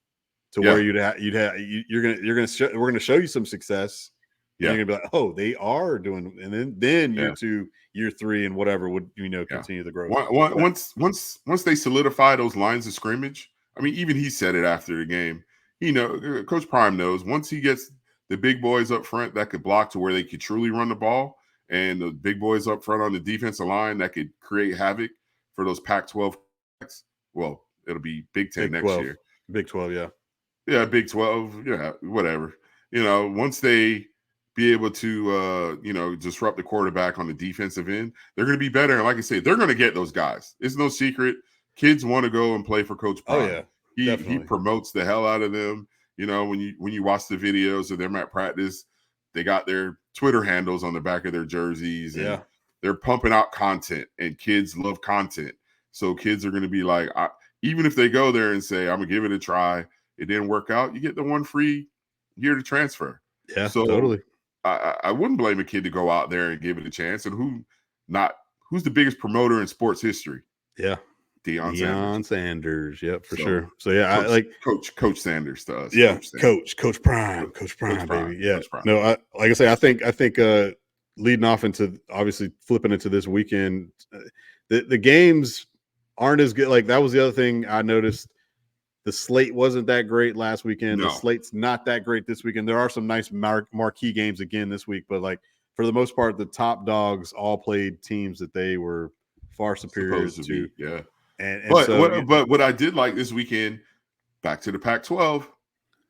to where we're going to show you some success. Yeah. You're gonna be like, oh, they are doing, and then year 2, year 3, and whatever would continue the growth. Once they solidify those lines of scrimmage, I mean, even he said it after the game. Coach Prime knows once he gets the big boys up front that could block to where they could truly run the ball, and the big boys up front on the defensive line that could create havoc for those Pac-12. Well, it'll be Big 10 next year. Big 12, yeah. Yeah, Big 12, yeah, whatever. Once they be able to, disrupt the quarterback on the defensive end, they're going to be better. And like I say, they're going to get those guys. It's no secret. Kids want to go and play for Coach Prime. Oh, yeah. He promotes the hell out of them. When you watch the videos of them at practice, they got their Twitter handles on the back of their jerseys. And they're pumping out content, and kids love content. So kids are going to be like, even if they go there and say, I'm going to give it a try, it didn't work out, you get the one free year to transfer. Yeah, so totally. I wouldn't blame a kid to go out there and give it a chance. And who's the biggest promoter in sports history? Yeah. Deion Sanders. Yep, for sure. So yeah, Coach Sanders to us. Yeah, Coach Prime, baby. Yeah. No, like I say, I think leading off into obviously flipping into this weekend, the games aren't as good. Like that was the other thing I noticed. The slate wasn't that great last weekend. No. The slate's not that great this weekend. There are some nice marquee games again this week, but like for the most part, the top dogs all played teams that they were far superior to. Yeah. But what I did like this weekend, back to the Pac-12,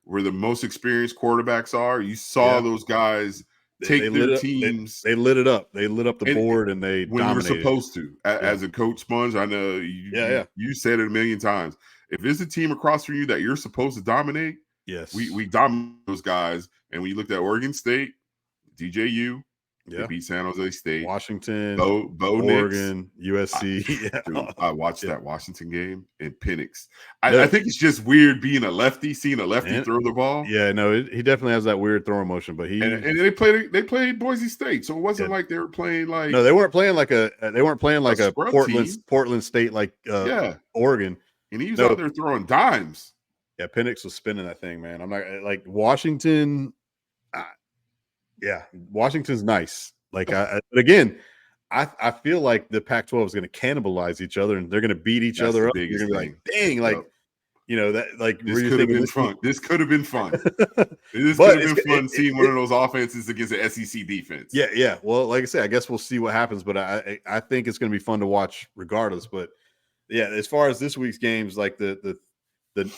where the most experienced quarterbacks are, you saw those guys take their teams. They lit it up. They lit up the board and they when dominated. You were supposed to. As a coach, Sponge, I know you said it a million times. If there's a team across from you that you're supposed to dominate, yes, we dominate those guys. And when you looked at Oregon State, DJU, they beat San Jose State, Washington, Bo Oregon, USC. Dude, I watched that Washington game in Penix. I think it's just weird being a lefty, seeing a lefty throw the ball. Yeah, no, he definitely has that weird throwing motion. But and they played Boise State, so it wasn't like they were playing like they weren't playing like a Portland State like Oregon. And he was out there throwing dimes. Yeah, Penix was spinning that thing, man. I'm not like Washington. Washington's nice. Like, but again, I feel like the Pac-12 is going to cannibalize each other, and they're going to beat each other up. You're going to be like, dang, this could have been fun. This could have been fun. This could have been fun seeing one of those offenses against the SEC defense. Yeah. Well, like I said, I guess we'll see what happens, but I think it's going to be fun to watch regardless. But yeah, as far as this week's games, like the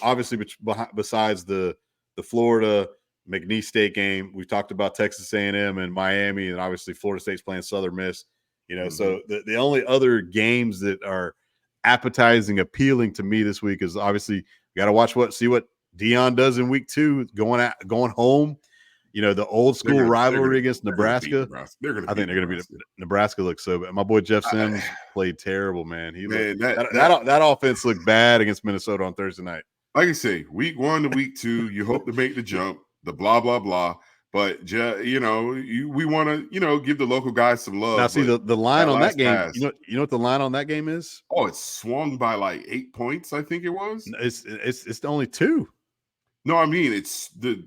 obviously besides the Florida McNeese State game, we talked about Texas A&M and Miami, and obviously Florida State's playing Southern Miss. So the only other games that are appetizing, appealing to me this week is obviously you got to see what Deion does in week 2, going home. The old school rivalry against Nebraska. I think they're going to beat Nebraska. Looks so bad. My boy Jeff Sims played terrible, man. That offense looked bad against Minnesota on Thursday night. Like I say, week 1 to week 2, you hope to make the jump. The blah blah blah. But we want to give the local guys some love. Now, see the line on that game. You know what the line on that game is? Oh, it's swung by like 8 points. I think it was. It's only 2. No, I mean it's the.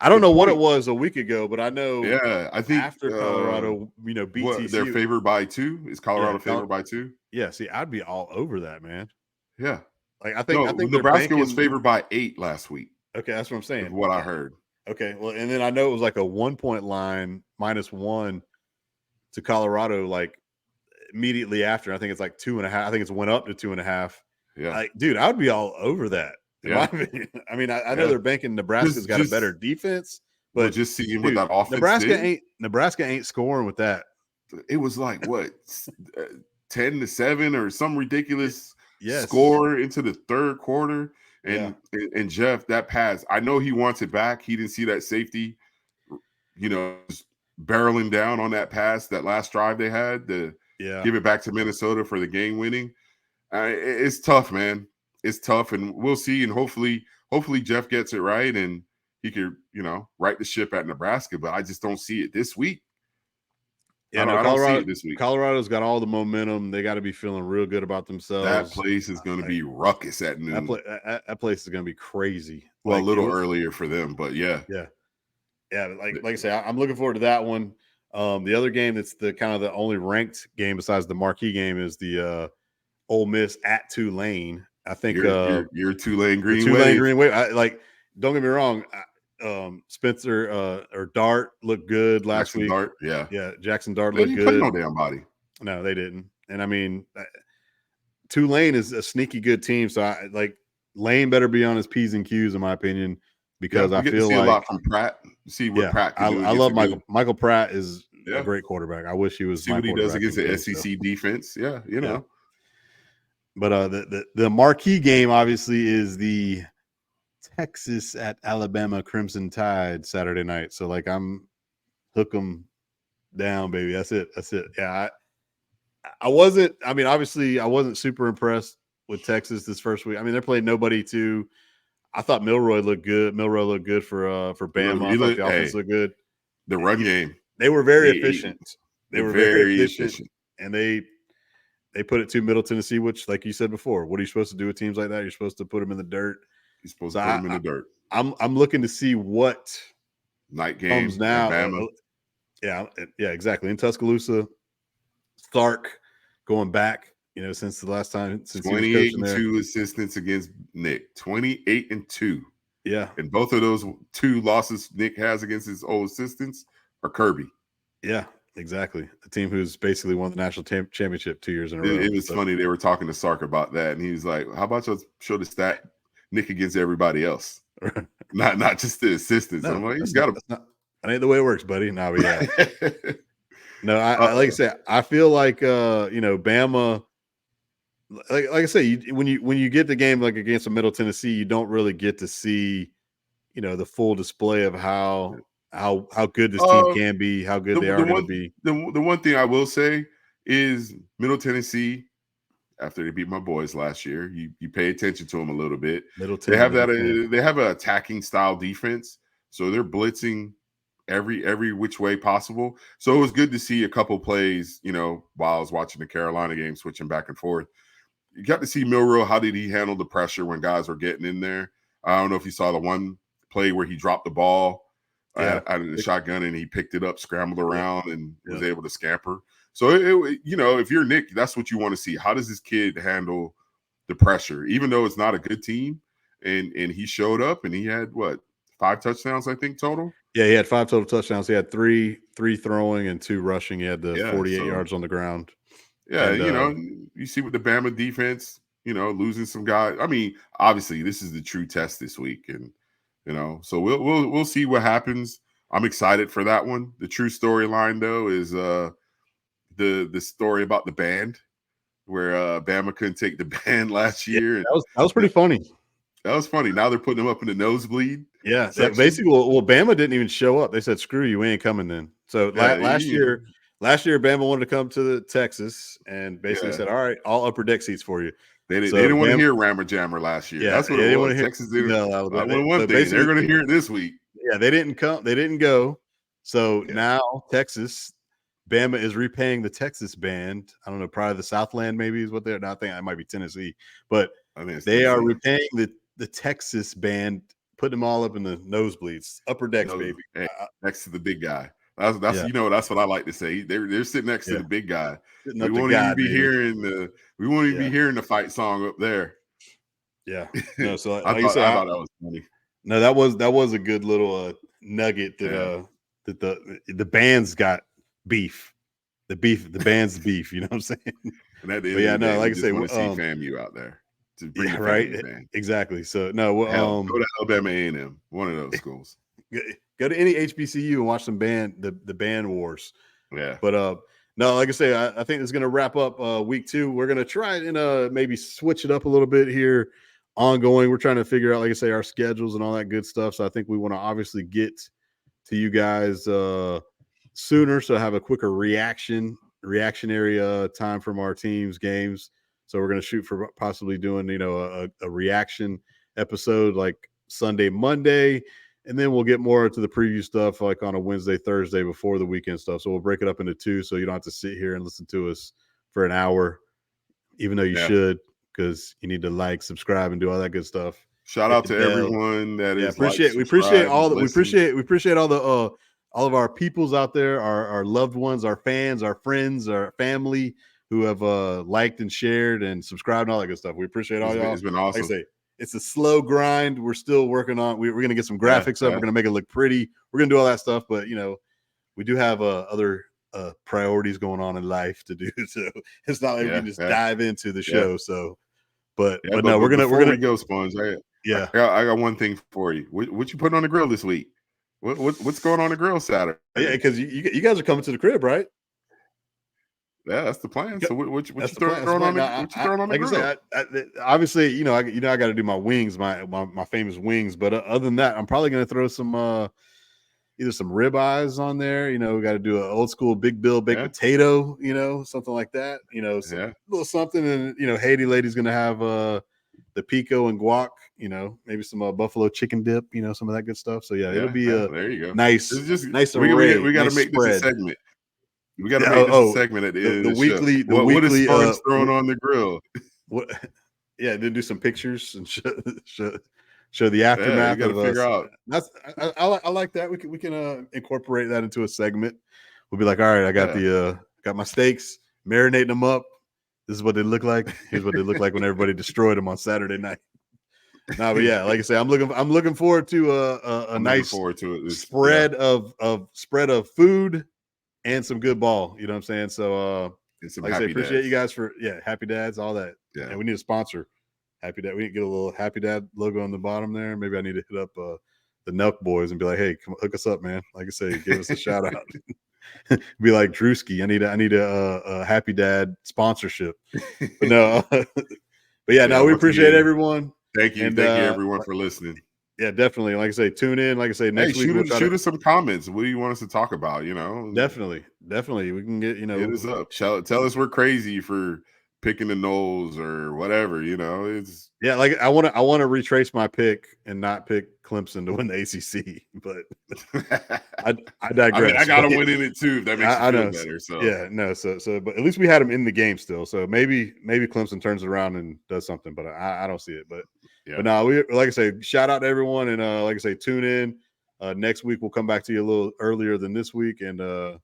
I don't know what it was a week ago, but I know. Yeah, I think after Colorado, beat TCU, they're favored by 2. Is Colorado favored by 2? Yeah. See, I'd be all over that, man. Yeah. Like I think Nebraska was favored by 8 last week. Okay, that's what I'm saying. What I heard. Okay, well, and then I know it was like a 1-point line, -1 to Colorado. Like immediately after. I think it's like 2.5. I think it's went up to 2.5. Yeah. Dude, I would be all over that. In my opinion. I mean, I know they're banking Nebraska's got a better defense, but just seeing what dude, that offense did. Nebraska ain't scoring with that. It was like what 10-7 or some ridiculous Yes. score into the third quarter. Yeah. And Jeff, that pass, I know he wants it back. He didn't see that safety, just barreling down on that pass, that last drive they had to give it back to Minnesota for the game winning. It's tough, man. It's tough, and we'll see. And hopefully Jeff gets it right, and he could, right the ship at Nebraska. But I just don't see it this week. Yeah, I don't see it this week. Colorado's got all the momentum. They got to be feeling real good about themselves. That place is going to be ruckus at noon. That place is going to be crazy. Well, a little earlier for them, but yeah. Like I say, I'm looking forward to that one. The other game that's the kind of the only ranked game besides the marquee game is the Ole Miss at Tulane. I think your Tulane Green Wave. Don't get me wrong. Spencer or Dart looked good last week. Dart, Jackson Dart looked good. Play no damn body. No, they didn't. And I mean, Tulane is a sneaky good team. So Lane better be on his P's and Q's, in my opinion, because I feel like a lot from Pratt. See what Pratt can do. I love Michael. Michael Pratt is a great quarterback. I wish he was. See what he does against the SEC defense. Yeah, But the marquee game obviously is the Texas at Alabama Crimson Tide Saturday night. So I'm hook 'em down, baby. That's it. Yeah, I wasn't. I mean, obviously, I wasn't super impressed with Texas this first week. I mean, they're playing nobody too. I thought Milroy looked good. Milroy looked good for Bama. I thought the offense looked good. The run game. They were very efficient. They were very efficient, and they put it to Middle Tennessee, which, like you said before, what are you supposed to do with teams like that? You're supposed to put them in the dirt. You're supposed to put them in the dirt. I'm looking to see what night game comes now. Yeah, exactly. In Tuscaloosa, Stark going back, since the last time, since 28-2 assistants against Nick. 28-2. Yeah. And both of those 2 losses Nick has against his old assistants are Kirby. Yeah, exactly. A team who's basically won the national championship 2 years in a row. It was funny. They were talking to Sark about that, and he was like, how about you show the stat Nick against everybody else? not just the assistants. I'm like, that ain't the way it works, buddy. No, yeah. No, like I said, I feel like Bama. Like I say, when you get the game like against a Middle Tennessee, you don't really get to see, the full display of how good this team can be, how good they are going to be. The one thing I will say is Middle Tennessee, after they beat my boys last year, you pay attention to them a little bit. They have an attacking style defense, so they're blitzing every which way possible. So it was good to see a couple plays, while I was watching the Carolina game, switching back and forth. You got to see Milroy. How did he handle the pressure when guys were getting in there? I don't know if you saw the one play where he dropped the ball out of the shotgun and he picked it up, scrambled around, and was able to scamper. So, if you're Nick, that's what you want to see. How does this kid handle the pressure, even though it's not a good team? And he showed up and he had 5 touchdowns, I think, total. Yeah, he had 5 total touchdowns. He had three throwing and 2 rushing. He had the 48 yards on the ground. Yeah, and, you see with the Bama defense, losing some guys. I mean, obviously, this is the true test this week, and so we'll see what happens. I'm excited for that one. The true storyline, though, is the story about the band, where Bama couldn't take the band last year. Yeah, that was pretty funny. That was funny. Now they're putting them up in the nosebleed. Yeah. So basically, Bama didn't even show up. They said, "Screw you, we ain't coming." Then. So last year, Bama wanted to come to the Texas and basically said, "All right, all upper deck seats for you." They didn't want to hear Rammer Jammer last year. That's what it was. Texas didn't. One thing they're going to hear it this week. Yeah, they didn't come. They didn't go. So now Texas, Bama is repaying the Texas band. I don't know, probably the Southland maybe is what they're. No, I think it might be Tennessee, but they are repaying the Texas band, putting them all up in the nosebleeds, upper decks, baby, next to the big guy. That's that's what I like to say. They're sitting next to the big guy. We won't even be hearing the fight song up there. Yeah. No, so I thought that was funny. No, that was a good little nugget that that the band's got beef. the beef, the band's beef. You know what I'm saying? And at the But end of yeah, the no, day, like we I just say, want to see FAMU out there to bring yeah, the right, family band. exactly. So no, well, Hell, go to Alabama A&M, one of those schools. go to any HBCU and watch some the band wars. Yeah. But no, like I say, I think it's gonna wrap up week 2. We're gonna try and maybe switch it up a little bit here ongoing. We're trying to figure out, like I say, our schedules and all that good stuff. So I think we want to obviously get to you guys sooner, so have a quicker reactionary time from our team's games. So we're going to shoot for possibly doing a reaction episode like Sunday, Monday, and then we'll get more into the preview stuff like on a Wednesday, Thursday before the weekend stuff. So we'll break it up into 2, so you don't have to sit here and listen to us for an hour, even though you should, because you need to like, subscribe, and do all that good stuff. Shout out to everyone that is we appreciate all that. We appreciate all of our peoples out there, our loved ones, our fans, our friends, our family who have liked and shared and subscribed and all that good stuff. We appreciate all y'all. It's been awesome. Like I say, it's a slow grind. We're still working on. We're going to get some graphics up. We're going to make it look pretty. We're going to do all that stuff, but we do have other priorities going on in life to do. So it's not like we can just dive into the show. So. But no, we're gonna go, Sponge. I got one thing for you. What you putting on the grill this week? What's going on the grill Saturday? Yeah, because you guys are coming to the crib, right? Yeah, that's the plan. So what you throwing on the grill? Obviously, I got to do my wings, my famous wings. But other than that, I'm probably gonna throw some either some ribeyes on there. We got to do an old school Big Bill baked potato, something like that. A little something. And Haiti lady's gonna have the pico and guac. Maybe some buffalo chicken dip. Some of that good stuff. So it'll be there you go. Nice array. We got to nice make spread. this a segment. We got to make this a segment at the end of the weekly. Show. What is Sponge throwing on the grill? What? Yeah, then do some pictures and show the aftermath. We got to figure out. I like that. We can incorporate that into a segment. We'll be like, all right, I got got my steaks, marinating them up. This is what they look like. Here's what they look like when everybody destroyed them on Saturday night. No, but yeah, like I say, I'm looking forward to a nice spread of food and some good ball. You know what I'm saying? So like I say, appreciate you guys for Happy Dads, all that. Yeah, and we need a sponsor. Happy Dad. We need to get a little Happy Dad logo on the bottom there. Maybe I need to hit up the Nelk boys and be like, hey, come hook us up, man. Like I say, give us a shout out. Be like Drewski. I need a Happy Dad sponsorship. But no, but we appreciate everyone. Thank you, everyone for listening. Yeah, definitely. Like I say, tune in. Like I say, next week shoot us some comments. What do you want us to talk about? Definitely. We can get hit us up. Tell us we're crazy for picking the Knowles or whatever. It's like I want to retrace my pick and not pick Clemson to win the ACC, but I digress. I got them winning it too. If that makes you feel better. So but at least we had them in the game still. So maybe Clemson turns it around and does something, but I don't see it. But no, we like I say, shout out to everyone, and like I say, tune in. Next week we'll come back to you a little earlier than this week, and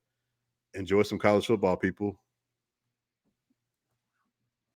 enjoy some college football, people.